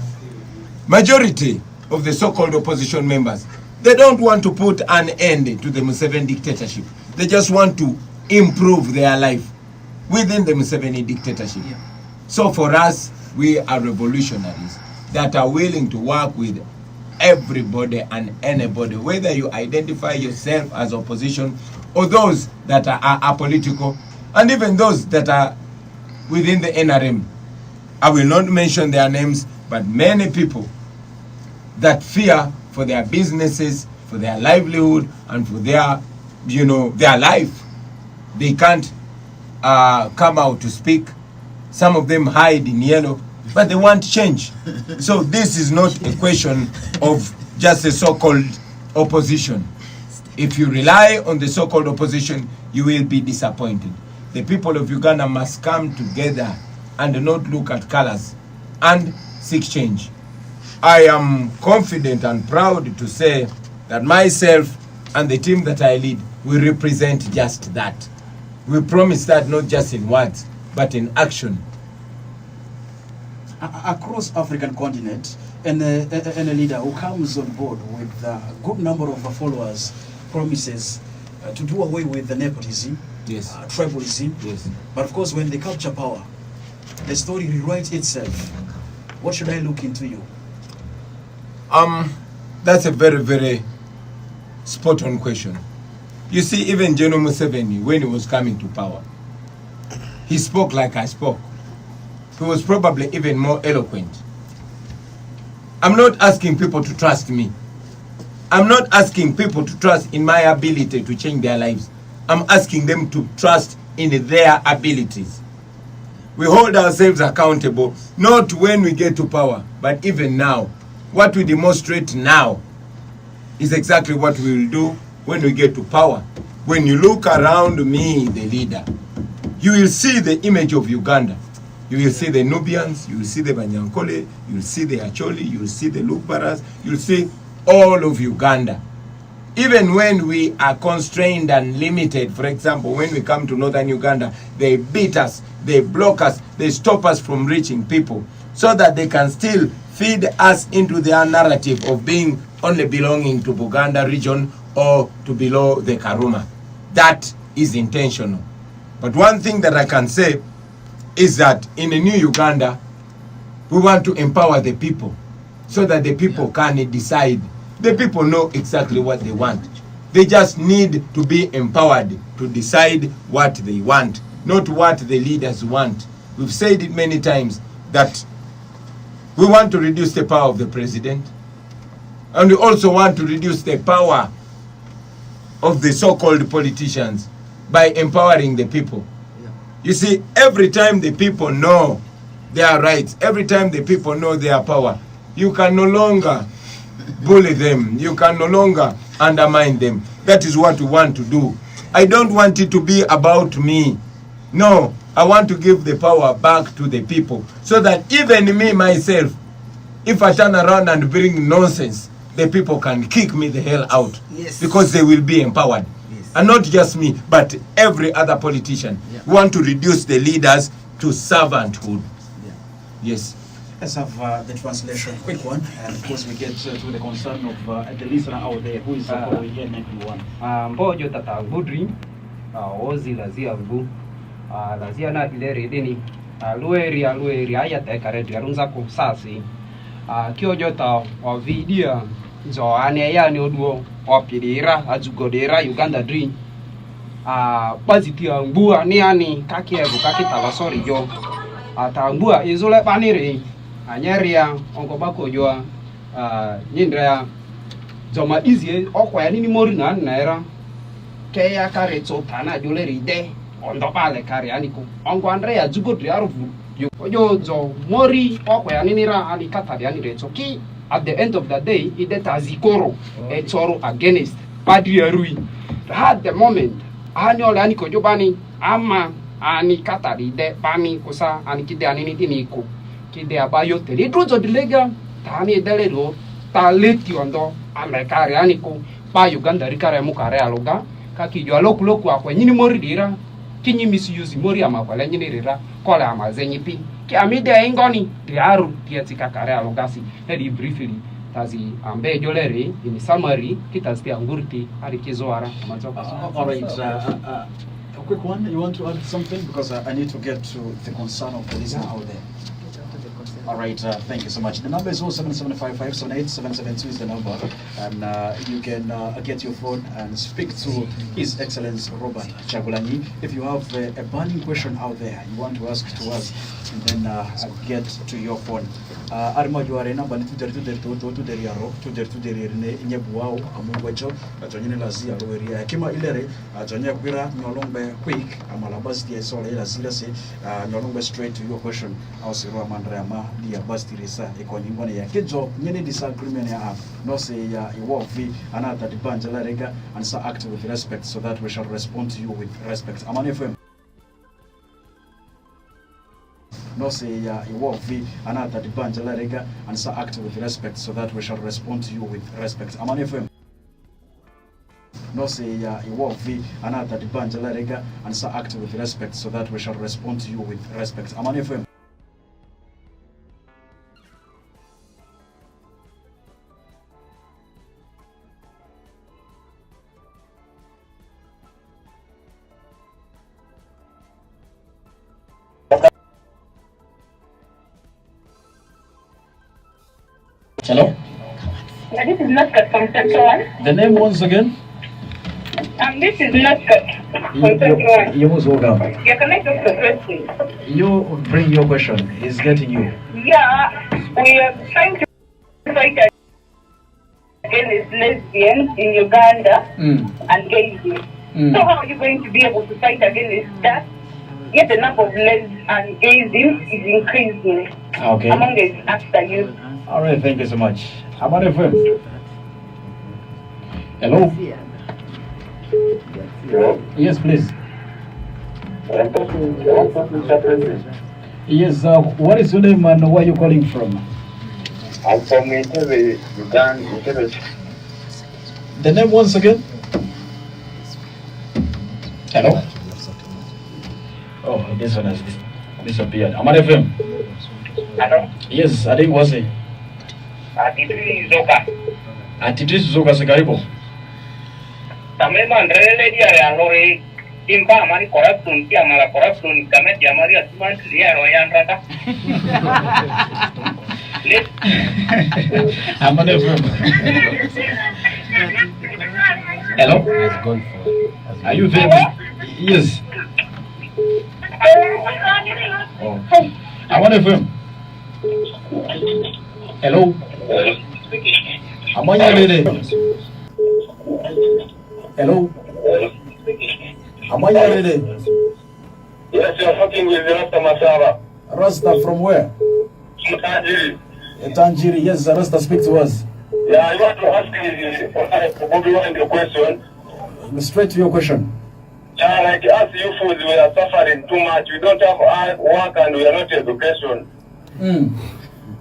Majority of the so-called opposition members, they don't want to put an end to the Museveni dictatorship. They just want to improve their life within the Museveni dictatorship. So for us, we are revolutionaries that are willing to work with everybody and anybody, whether you identify yourself as opposition or those that are apolitical, and even those that are within the NRM. I will not mention their names, but many people that fear for their businesses, for their livelihood, and for their, their life. They can't come out to speak. Some of them hide in yellow, but they want change. So this is not a question of just a so-called opposition. If you rely on the so-called opposition, you will be disappointed. The people of Uganda must come together and not look at colors and seek change. I am confident and proud to say that myself and the team that I lead, we represent just that. We promise that not just in words, but in action. Across African continent, and a leader who comes on board with a good number of followers promises to do away with the nepotism, yes, tribalism. Yes. But of course, when they capture power, the story rewrites itself. What should I look into you? That's a very, very spot-on question. You see, even General Museveni, when he was coming to power, he spoke like I spoke. He was probably even more eloquent. I'm not asking people to trust me. I'm not asking people to trust in my ability to change their lives. I'm asking them to trust in their abilities. We hold ourselves accountable, not when we get to power, but even now. What we demonstrate now is exactly what we will do when we get to power. When you look around me, the leader, you will see the image of Uganda. You will see the Nubians, you will see the Banyankole, you will see the Acholi, you will see the Lukbaras, you will see all of Uganda. Even when we are constrained and limited, for example, when we come to northern Uganda, they beat us, they block us, they stop us from reaching people, so that they can still feed us into their narrative of being only belonging to Buganda region or to below the Karuma. That is intentional. But one thing that I can say is that in a new Uganda, we want to empower the people so that the people can decide. The people know exactly what they want. They just need to be empowered to decide what they want, not what the leaders want. We've said it many times that we want to reduce the power of the president, and we also want to reduce the power of the so-called politicians by empowering the people. You see, every time the people know their rights, every time the people know their power, you can no longer bully them. You can no longer undermine them. That is what we want to do. I don't want it to be about me. No, I want to give the power back to the people so that even me myself, if I turn around and bring nonsense, the people can kick me the hell out. Yes. Because they will be empowered. Yes. And not just me, but every other politician. Yeah. We want to reduce the leaders to servanthood. Yeah. Yes. Let's have the translation, quick one, and of course we get to the concern of the listener out there who is following here 91. Mbojo tata budri ozi lazia mbu lazia na ile redeni alueri aya tekare diarunza ko sasi kiojota o vidia zo ane ya ni oduo opidira ajugodera Uganda dream bazitia mbu ani kakiebu kakitala sorry jo atambua izole banire anyeria onkobako joa nyindra zoma izie okwa ya nini mori na naira ke ya kare tsotana joleri de ondo pale kare aniko onko andrea jugodri arufu yo zo mori okwa ya nini ra ani katari ani retso ki at the end of the day ideta zikoro etoro against padri arui at the moment ani ole ani kojobani ama ani katari de bani kusa ani kide ani nini ko kide abayo tele drozo dilega tani delero taleti ondo amekare aniko pa Uganda rikare mukare aloga kaki jo alokuloku akwa nyini mori dira kinyi misuse mori amakwala nyini rira kola amazenyi pi ki amide ingoni diaru tietika kare alogasi hedi briefly tazi ambe jolere in summary kitasti angurti ari kizoara amazoka. All right, a quick one. You want to add something? Because I need to get to the concern of the listener out there. All right, thank you so much. The number is 07755787772 is the number, and you can get your phone and speak to His Excellency Robert Chagulanyi. If you have a burning question out there you want to ask to us, and then get to your phone. Armajuare number ni tuderire nyebuao amugwecho atonyine lazia roweria kima ilere atonya kwira nyolongbe quick amalabasti esole lazira se nyolongbe straight to your question ausirwa mandrama dia basti resa ekonyingone ya kejo nyene disagreement ya no say ya iwovi another dibanja la rega and so act with respect so that we shall respond to you with respect. Aman FM no say ya iwovi another dibanja la rega and so act with respect so that we shall respond to you with respect. Aman FM no say ya iwovi another dibanja la rega and so act with respect so that we shall respond to you with respect. Aman FM Hello? This is Nutcut from Central One. The name once again? This is Nutcut from Central One. You most welcome. You're connected to the question. You bring your question. He's getting you. Yeah, we are trying to fight against lesbians in Uganda and gays. So how are you going to be able to fight against that? Yet the number of lesbians and gays is increasing among the after youth. All right, thank you so much. Aman FM. Hello? Hello? Yes, please. I'm talking to President. Yes, what is your name and where are you calling from? I'm from Entebbe, Uganda, Entebbe. The name once again? Hello? Oh, this one has disappeared. Aman FM. Hello? Yes, I think was it. Atitri Zoka. Atitri Zoka Sekaribo. Tamema ndrele dia ya lori imba amari corruption kia mala corruption kama dia mari atuman dia roya ndata. Aman FM. Hello? Are you there? Yes. Oh. Aman FM. Hello? Amanya Lele. Hello? Amanya Lele. Yes, you're talking with Rasta Masara. Rasta from where? Tanjiri. Tanjiri, yes, Rasta, speak to us. Yeah, I want to ask you Bobi the question. Straight to your question. Like us youths, we are suffering too much. We don't have work and we are not education.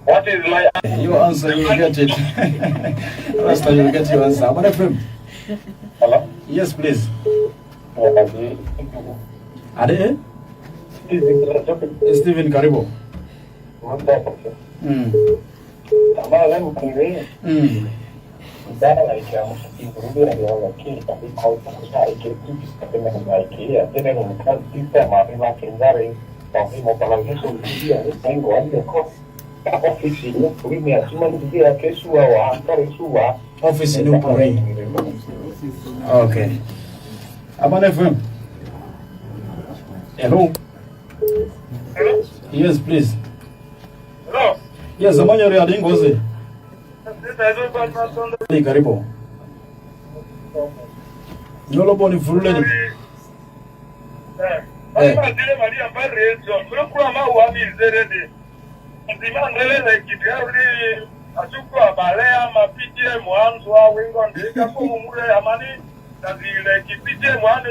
What is my Your answer, you get it. Last time you get your answer. Aman FM. Hello? Yes, please. Ade? Stephen Karibo. Office in Upuri. Okay. Aman FM. Hello. Hello? Yes, please. Hello? Yes, Aman Yari Ngozi. Karibu. Nyolo boni fulani. Zile Maria Barreto, tulikuwa maua mizerede. Ndimandele kitiari achukua balea mapitie mwanzo wa wingo ndika kumure amani ndile kipitie mwani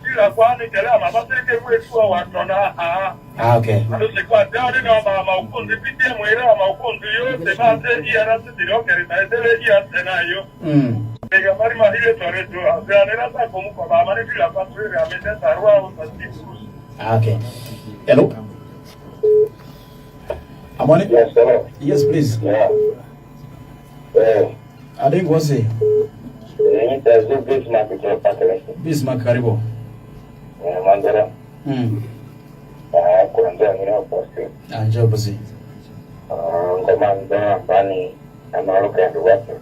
kila kwani kala mabaseke wetu watona Okay. Ndio kwa dali na mama ukundi pitie mwera mama ukundi yote base iarasi dirokeri taendele ia tena hiyo. Ndio mari mahile toreto azanera sa komu kwa mama ni bila kwa tuwe amende tarwa usasifu. Okay. Hello. Aman? Yes, hello. Yes, please. Yeah. Ade Ngozi. Bismarck Karibu. Mandara. Kuanzia ndio posti. Njoo basi. Ngomanda bani analoka ndio wake.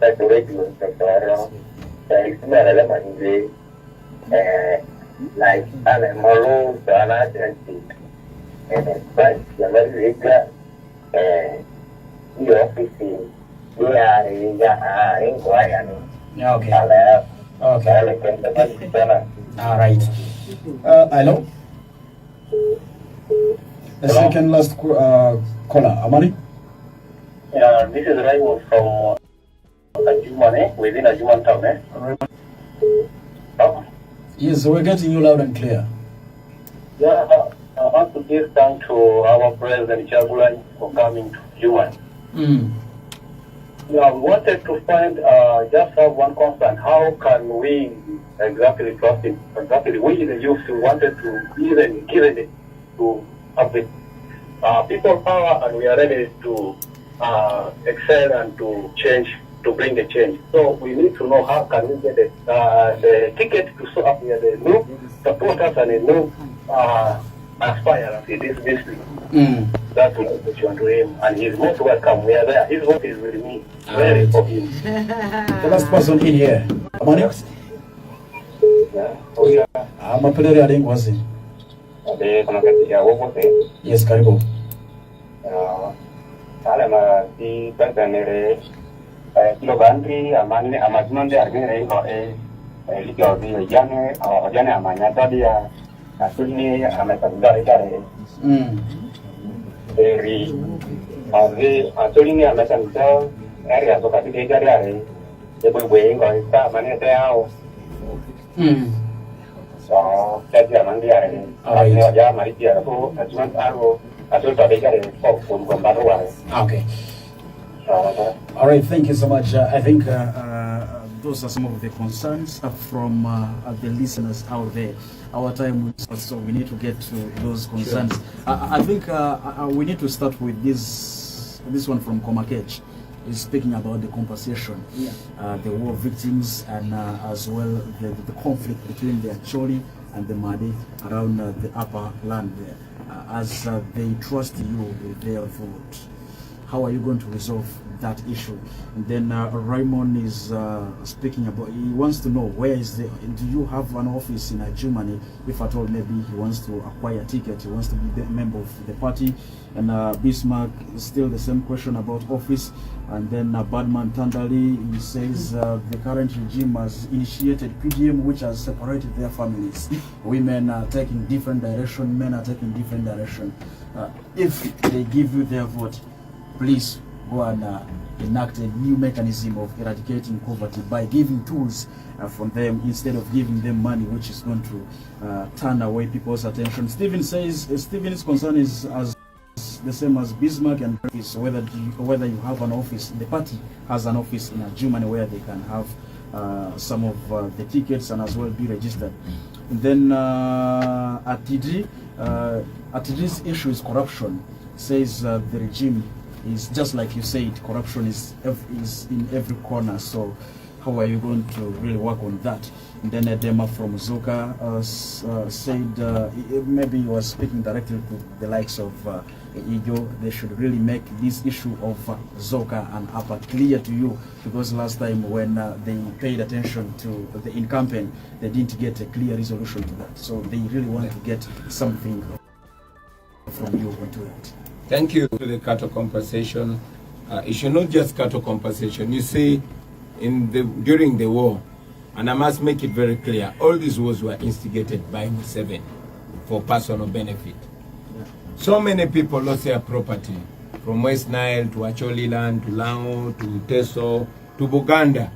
Sasa radio sektora. Isema la manzi like ana malo sana tenti. Basi ya malika hiyo ofisi ya inquiry. Yeah, okay. Okay. All right. Hello. The second last caller, Amani. Yeah, this is Raimo from Adjumani, within Adjumani town, eh? Oh. Yes, we're getting you loud and clear. Yeah, I want to give thanks to our President Chagulan for coming to Adjumani. Yeah, we wanted to find, just have one concern. How can we exactly trust him? Exactly, we the youth wanted to even give it to public people power, and we are ready to excel and to change, to bring the change. So we need to know how can we get the ticket to show up here, the new supporters and the new aspirants in this district. That will put you onto him, and he's most welcome. We are there. His vote is with me. Very for him. The last person in here. Amani? Yeah. Oh, yeah. I'm a player at Ngozi. Yes, Karibu. Alama di Tanzania, Kilogandri, Amani, Amazonde, Argene, Ligovi, Jane, Amanya, Tadia, Asuni, Amatandari. Very Asuni, Amatandari, area of Capital, the way going to Manette out. So, that's the Mandia, Maria, as one arrow. Okay. All right, thank you so much. I think those are some of the concerns from the listeners out there. Our time, so we need to get to those concerns. Sure. I think we need to start with this one from Komakech. Is speaking about the compensation, the war victims, and as well the conflict between the Acholi and the Madi around the upper land there. As they trust you with their vote, how are you going to resolve that issue? And then Raymond is speaking about, he wants to know where is do you have an office in Adjumani? If at all, maybe he wants to acquire a ticket, he wants to be a member of the party. And Bismarck, still the same question about office. And then Badman Tandali, he says the current regime has initiated PDM, which has separated their families. Women are taking different direction, men are taking different direction. If they give you their vote, please go and enact a new mechanism of eradicating poverty by giving tools from them instead of giving them money, which is going to turn away people's attention. Stephen says Stephen's concern is as the same as Bismarck and whether you have an office. The party has an office in Adjumani where they can have some of the tickets and as well be registered. And then Atidri's issue is corruption. Says the regime is just like you said, corruption is in every corner. So how are you going to really work on that? And then Edema from Zoka said maybe he was speaking directly to the likes of Ijo. They should really make this issue of Zoka and Upper clear to you, because last time when they paid attention to the incumbent, they didn't get a clear resolution to that. So they really want to get something from you onto it. Thank you for the cattle compensation. It should not just cattle compensation. You see, during the war, and I must make it very clear, all these wars were instigated by Museveni for personal benefit. So many people lost their property, from West Nile to Acholiland to Lango to Teso to Buganda.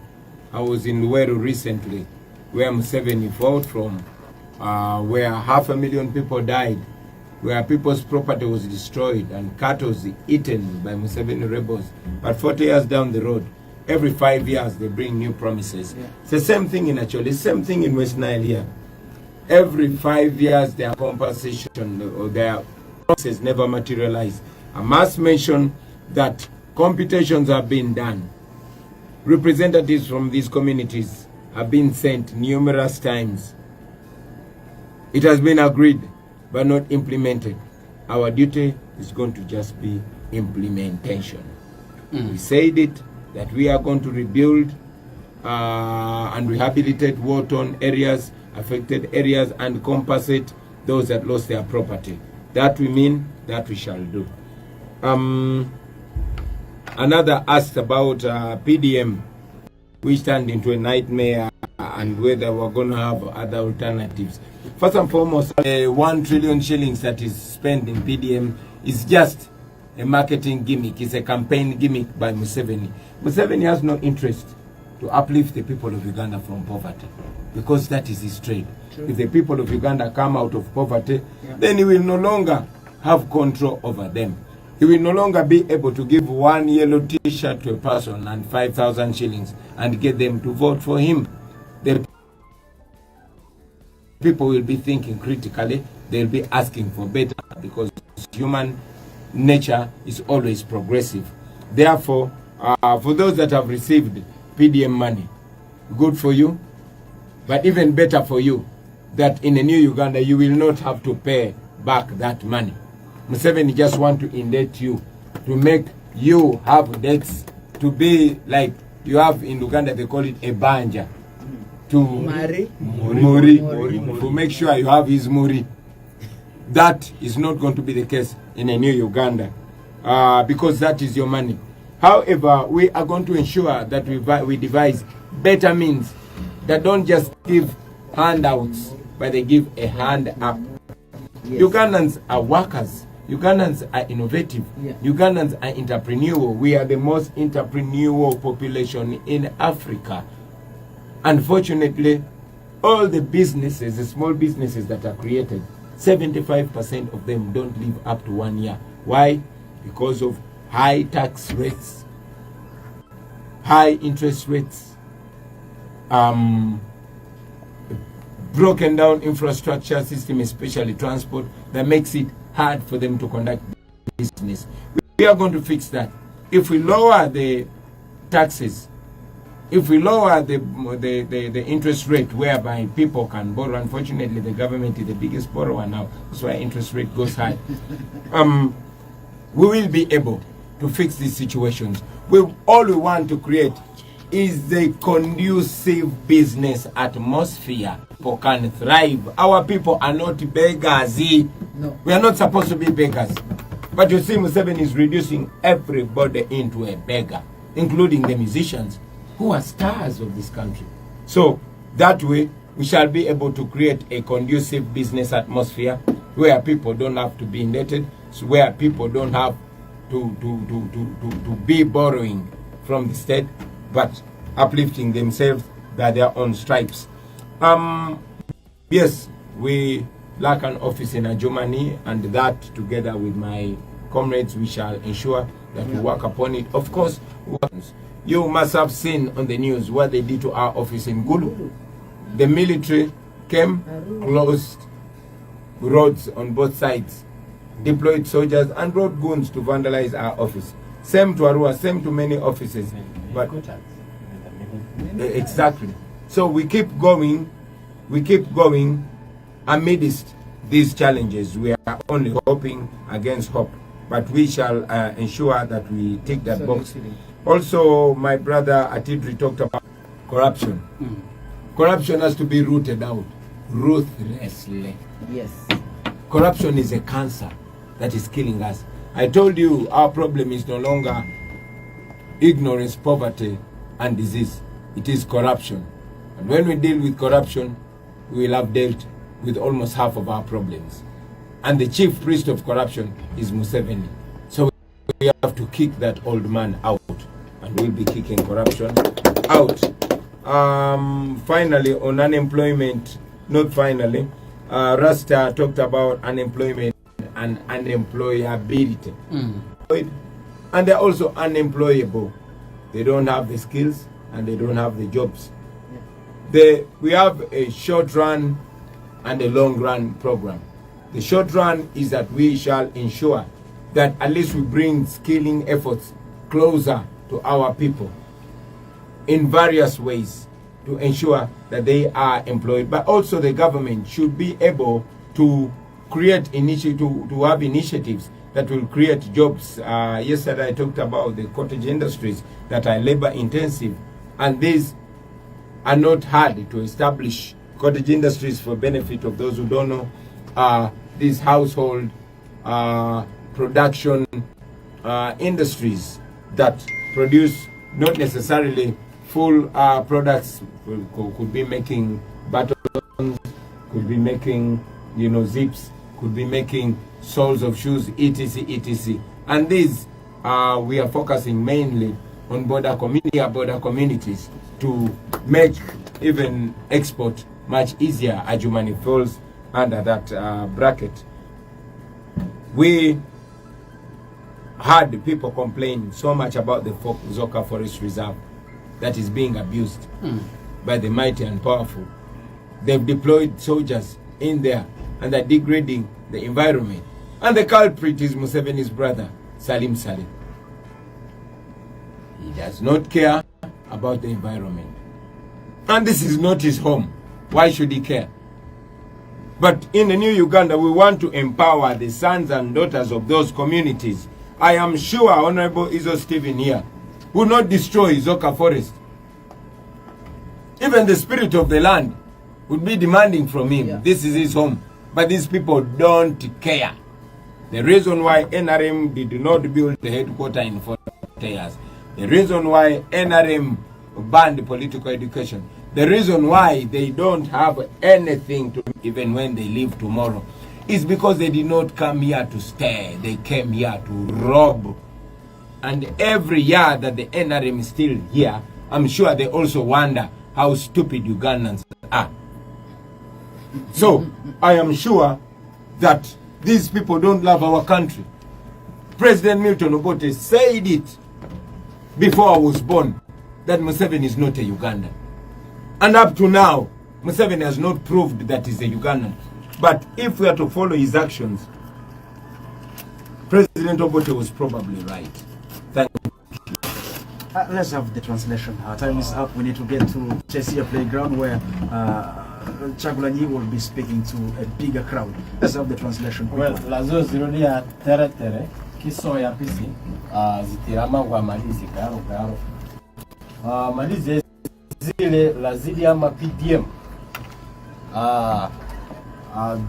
I was in Luweru recently, where Museveni fought from, where 500,000 people died, where people's property was destroyed and cattle was eaten by Museveni rebels. But 40 years down the road, every 5 years they bring new promises. Yeah. It's the same thing in Acholi, the same thing in West Nile here. Every 5 years their compensation or their promises never materialize. I must mention that computations have been done. Representatives from these communities have been sent numerous times. It has been agreed but not implemented. Our duty is going to just be implementation. We said it, that we are going to rebuild and rehabilitate war-torn areas, affected areas, and compensate those that lost their property. That we mean, that we shall do. Another asked about PDM, which turned into a nightmare, and whether we're going to have other alternatives. First and foremost, 1 trillion shillings that is spent in PDM is just a marketing gimmick. It's a campaign gimmick by Museveni. Museveni has no interest to uplift the people of Uganda from poverty, because that is his trade. True. If the people of Uganda come out of poverty, then he will no longer have control over them. He will no longer be able to give 1 yellow t-shirt to a person and 5,000 shillings and get them to vote for him. The people will be thinking critically. They'll be asking for better, because human nature is always progressive. Therefore, for those that have received PDM money, good for you, but even better for you, that in a new Uganda you will not have to pay back that money. Museveni just want to indent you, to make you have debts, to be like you have in Uganda, they call it a banja, to Muri, to make sure you have his Muri. That is not going to be the case in a new Uganda, because that is your money. However, we are going to ensure that we devise better means that don't just give handouts, but they give a hand up. Yes. Ugandans are workers. Ugandans are innovative. Yeah. Ugandans are entrepreneurial. We are the most entrepreneurial population in Africa. Unfortunately, all the businesses, the small businesses that are created, 75% of them don't live up to 1 year. Why? Because of high tax rates, high interest rates, broken down infrastructure system, especially transport, that makes it hard for them to conduct business. We are going to fix that. If we lower the taxes, if we lower the interest rate whereby people can borrow, unfortunately the government is the biggest borrower now, that's why interest rate goes high. We will be able to fix these situations. All we want to create is the conducive business atmosphere. People can thrive. Our people are not beggars. No. We are not supposed to be beggars. But you see, Museveni is reducing everybody into a beggar, including the musicians, who are stars of this country. So that way, we shall be able to create a conducive business atmosphere where people don't have to be indebted, so where people don't have to be borrowing from the state, but uplifting themselves by their own stripes. Yes, we lack an office in Adjumani, and that together with my comrades, we shall ensure that we work upon it. Of course, you must have seen on the news what they did to our office in Gulu. The military came, closed roads on both sides, deployed soldiers and brought goons to vandalize our office. Same to Arua, same to many offices. But exactly. So we keep going amidst these challenges. We are only hoping against hope, but we shall ensure that we take that box. Also, my brother Atidri talked about corruption. Corruption has to be rooted out ruthlessly. Yes. Corruption is a cancer that is killing us. I told you our problem is no longer ignorance, poverty, and disease. It is corruption. And when we deal with corruption, we will have dealt with almost half of our problems. And the chief priest of corruption is Museveni. So we have to kick that old man out. And we'll be kicking corruption out. Finally, on unemployment, not finally, Rasta talked about unemployment and unemployability. And they're also unemployable. They don't have the skills and they don't have the jobs. We have a short run and a long run program. The short run is that we shall ensure that at least we bring skilling efforts closer to our people in various ways to ensure that they are employed. But also the government should be able to create to have initiatives that will create jobs. Yesterday I talked about the cottage industries that are labor intensive, and these are not hard to establish. Cottage industries, for benefit of those who don't know, these household production industries that produce not necessarily full products. Could be making buttons, could be making zips, could be making soles of shoes, etc, etc. And these we are focusing mainly on border communities to make even export much easier. Adjumani falls under that bracket. We heard people complain so much about the Zoka Forest Reserve that is being abused by the mighty and powerful. They've deployed soldiers in there and are degrading the environment. And the culprit is Museveni's brother, Salim Salim. He does not care about the environment. And this is not his home. Why should he care? But in the new Uganda, we want to empower the sons and daughters of those communities. I am sure Honorable Izo Stephen here will not destroy Zoka Forest. Even the spirit of the land would be demanding from him. This is his home. But these people don't care. The reason why NRM did not build the headquarters in 40 years, the reason why NRM banned political education, the reason why they don't have anything to even when they leave tomorrow, is because they did not come here to stay. They came here to rob. And every year that the NRM is still here, I'm sure they also wonder how stupid Ugandans are. So I am sure that these people don't love our country. President Milton Obote said it before I was born, that Museveni is not a Ugandan. And up to now, Museveni has not proved that he's a Ugandan. But if we are to follow his actions, President Obote was probably right. Thank you. Let's have the translation. Our time is up. We need to get to Chesia Playground where Chagulanyi will be speaking to a bigger crowd. Let's have the translation. Well, lazo zirolia tere tere kiso ya pisi zitirama kwa malizi karo malizi zile lazidi ama PDM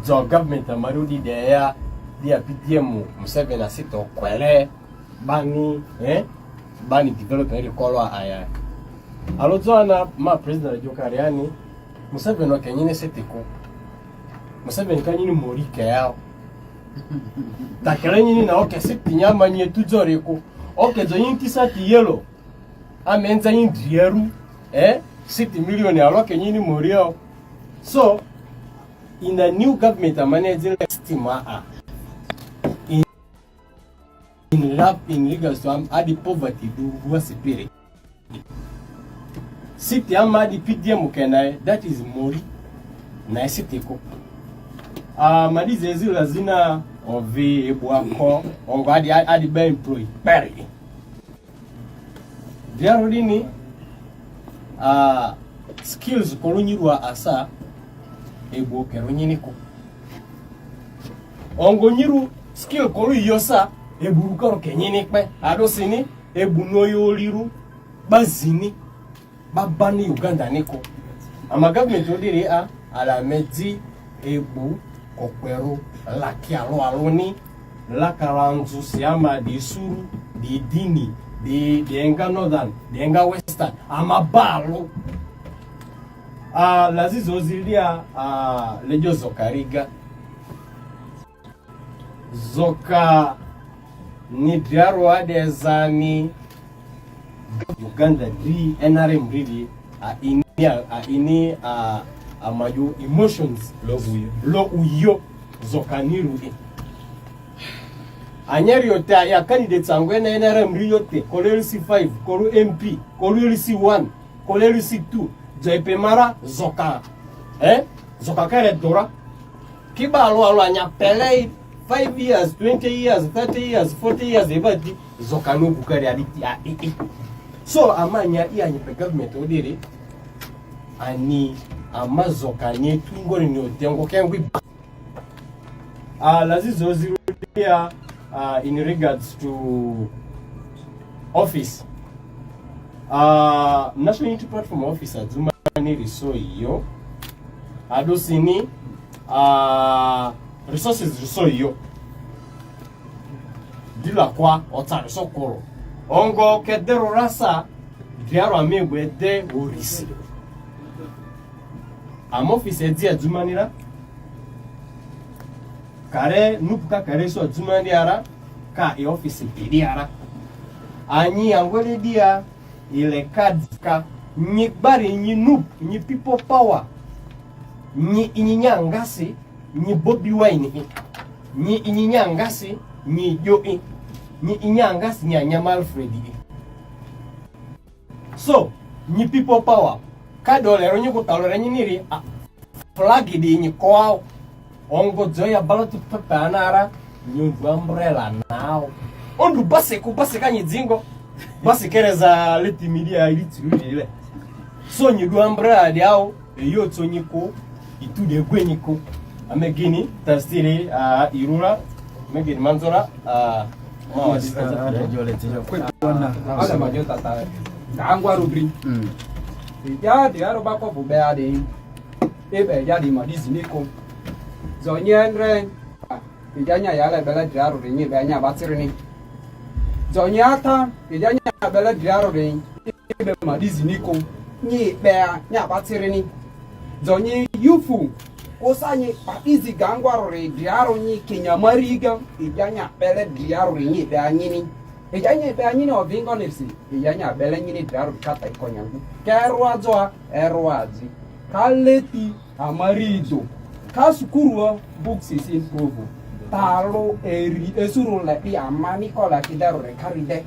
jo government amarudi dia PDM Museveni asito kwele bani development kolwa aya alozana ma president Jokariani Museveni wa kenyine setiko Museveni kanyini morike yao takele nyini na oke seti nyama nye tujoreko oke zo yinti sati yelo amenza indieru 60 million aloke nyini morio. So in the new government managing estima in regards to the poverty do was spirit. City amadi PDM kenai, that is mori na city ko. Madize zila zina ovi ebuako ongo adi be employee peri. Dia rodini skills kolonyirwa asa ebu keronyini ko. Ongo nyiru skill kolu yosa ebu koro kenyini pe adosini ebu noyo liru bazini babani Uganda niko. Ama government odiri ala medi ebu kokwero laki aloni lakaranzu siama di suru di dini di enga northern di enga western ama balo lazizo zilia lejo zokariga zoka ni diaro adezani Uganda di NRM really ini amayo emotions lo uyo zokaniru anyeri yota ya candidates angwena NRM riyote kolelisi 5 kolu MP kolelisi 1 kolelisi 2 jaipemara zoka zoka kare dora kiba alo anya pele 5 years 20 years 30 years 40 years ebadi zoka no bukari aditi so amanya nyipe government odiri ani amazoka nye twingori ni otengo kengwi lazizo zirudia in regards to office National Unity Platform office Adjumani riso iyo adosini resources riso iyo dila kwa otare sokoro ongo kedero rasa diaro amegwe de orisi office edi Adjumani ra kare nupuka kare so Adjumani ara ka office pediara anyi angwele dia ile kadka nyi bari nyi nup nyi people power nyi nyangasi nyi Bobi Wine nyi nyangasi nyi Joe nyi nyangasi nya Nyamal Freddy so nyi people power kadole ronyo kutalore nyiniri flag di nyi kwao ongo joya balatu pepe anara nyundu umbrella now ondu base kanyi zingo basi kereza leti media ilituri ile so nyidu umbrella diao eyo tonyiko itude gwenyiko amegini tastiri irura megini manzora ala majota ta kangwa rubri ya diaro bako bube ade ebe ya di madizi niko zonyenre ijanya yale bela diaro rinyi benya batirini zonyata ijanya bela diaro rinyi ebe madizi niko nyi bea nya batirini zonyi yufu osanyi izi gangwaro re diaro nyi kinyamariga ijanya bela diaro rinyi bea nyini ijanya bea nyini ovingo nefsi ijanya bela nyini diaro kata ikonyangu kerwazoa erwazi kaleti amarizo kasukurwa books improve talo eri esuru la di amani kola kidaro rekaride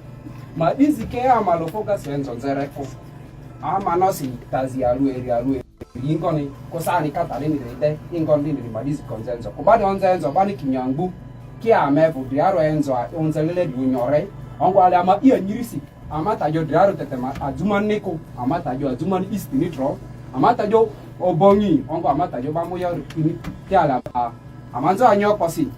ma dizike amalo focus enzo zereko amanosi tazi alu ingoni kosani katalini rede ingoni ni madizi konzenzo kubadi onzenzo bani kinyangu kia amevu diaro enzo onzelele dunyore ongo ale ama iya nyirisi amata jo diaro tetema Adjumani ko amata jo Adjumani East Nitro amata jo obongi ongo amata jo bamoya ni tiala amanzo anyokosi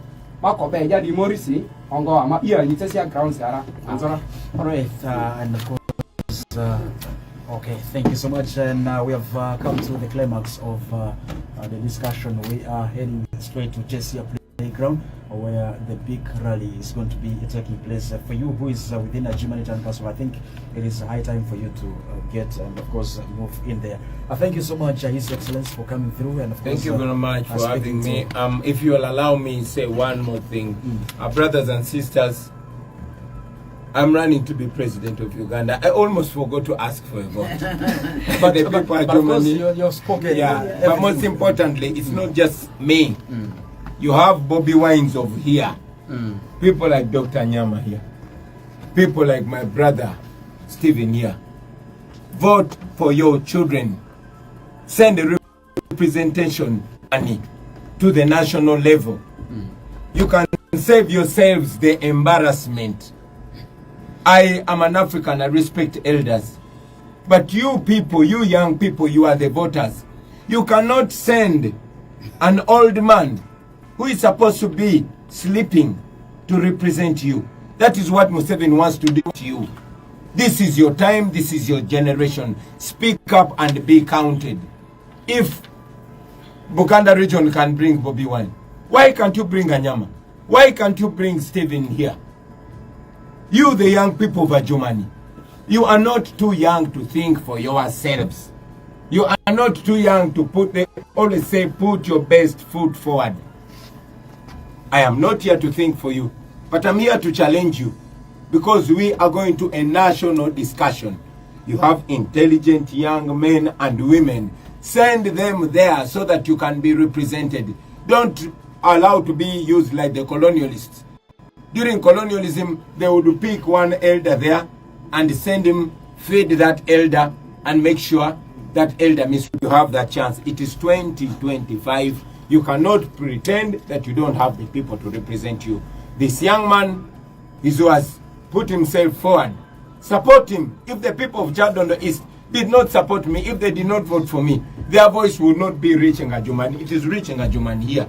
makobe ya di morisi ongo ama iya nyitesia grounds ara anzora. All right, and of course okay, thank you so much, and we have come to the climax of the discussion. We are heading straight to Jessia Playground, where the big rally is going to be taking place. For you who is within Adjumani Town Council, I think it is high time for you to get and of course move in there. Thank you so much, His Excellency, for coming through, and of course thank you very much for having me. If you will allow me say one more thing, our brothers and sisters, I'm running to be president of Uganda. I almost forgot to ask for a vote. But the people at Adjumani, you're spoken. Yeah, but most importantly, it's not just me. You have Bobi Wines over here. People like Dr. Nyama here. People like my brother, Stephen here. Vote for your children. Send a representation money to the national level. You can save yourselves the embarrassment. I am an African, I respect elders. But you people, you young people, you are the voters. You cannot send an old man who is supposed to be sleeping to represent you. That is what Museveni wants to do to you. This is your time, this is your generation. Speak up and be counted. If Buganda region can bring Bobi Wine, why can't you bring Anyama? Why can't you bring Stephen here? You, the young people of Adjumani, you are not too young to think for yourselves. You are not too young to always say, put your best foot forward. I am not here to think for you, but I'm here to challenge you, because we are going to a national discussion. You have intelligent young men and women. Send them there so that you can be represented. Don't allow to be used like the colonialists. During colonialism, they would pick one elder there and send him, feed that elder, and make sure that elder means you have that chance. It is 2025. You cannot pretend that you don't have the people to represent you. This young man who has put himself forward. Support him. If the people of Chad on the East did not support me, if they did not vote for me, their voice will not be reaching Adjumani. It is reaching Adjumani here.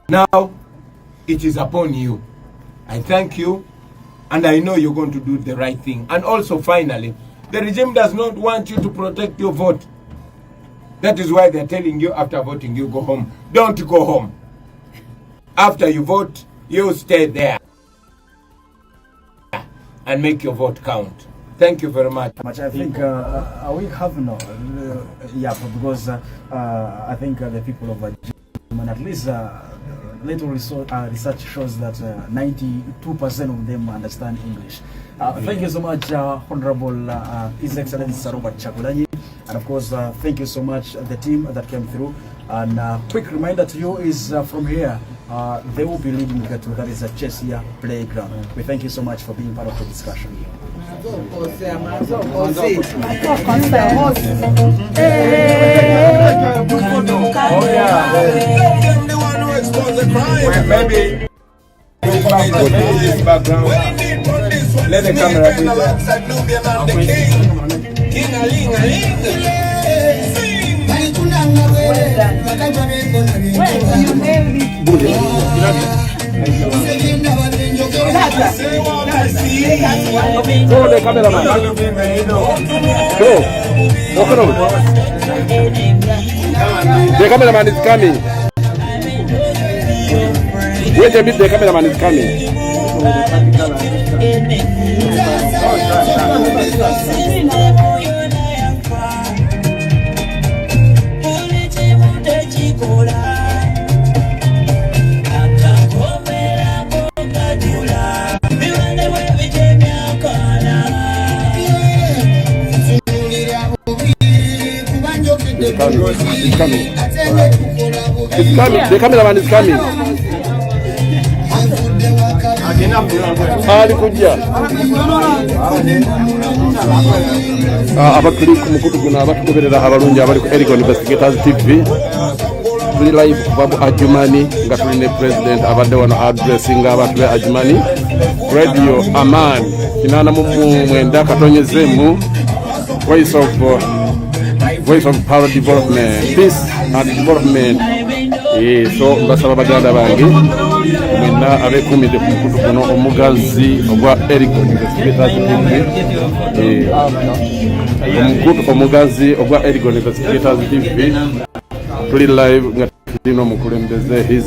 Now, it is upon you. I thank you, and I know you're going to do the right thing. And also, finally, the regime does not want you to protect your vote. That is why they're telling you after voting, you go home. Don't go home. After you vote, you stay there and make your vote count. Thank you very much. I think we have no, because I think the people of Adjumani, at least little research shows that 92% of them understand English. Thank you so much, Honorable His Excellency Robert Chagulanyi, and of course, thank you so much the team that came through. And quick reminder to you is from here, they will be leading to that is a Chesia playground. We thank you so much for being part of the discussion. Maybe this background. Let the camera be Go the cameraman. Go. Walk around. The cameraman is coming. Wait a bit, the cameraman is coming. It's coming. It's coming. The cameraman is coming. Alikuja. Abakiri kumukutu kuna abatugoberera abalungi abali ku Eric Investigators TV. Tuli live kubabu Adjumani nga tuli ne president abadde wano addressing abantu be Adjumani. Radio Aman kinana mu mwenda katonyezemu voice of power development, peace and development. So mbasaba baganda bange mwena abekumide ku mukutu kuno omugazi ogwa Eric Investigators TV. Omugazi ogwa Eric Investigators TV tuli live nga tulino mukulembeze his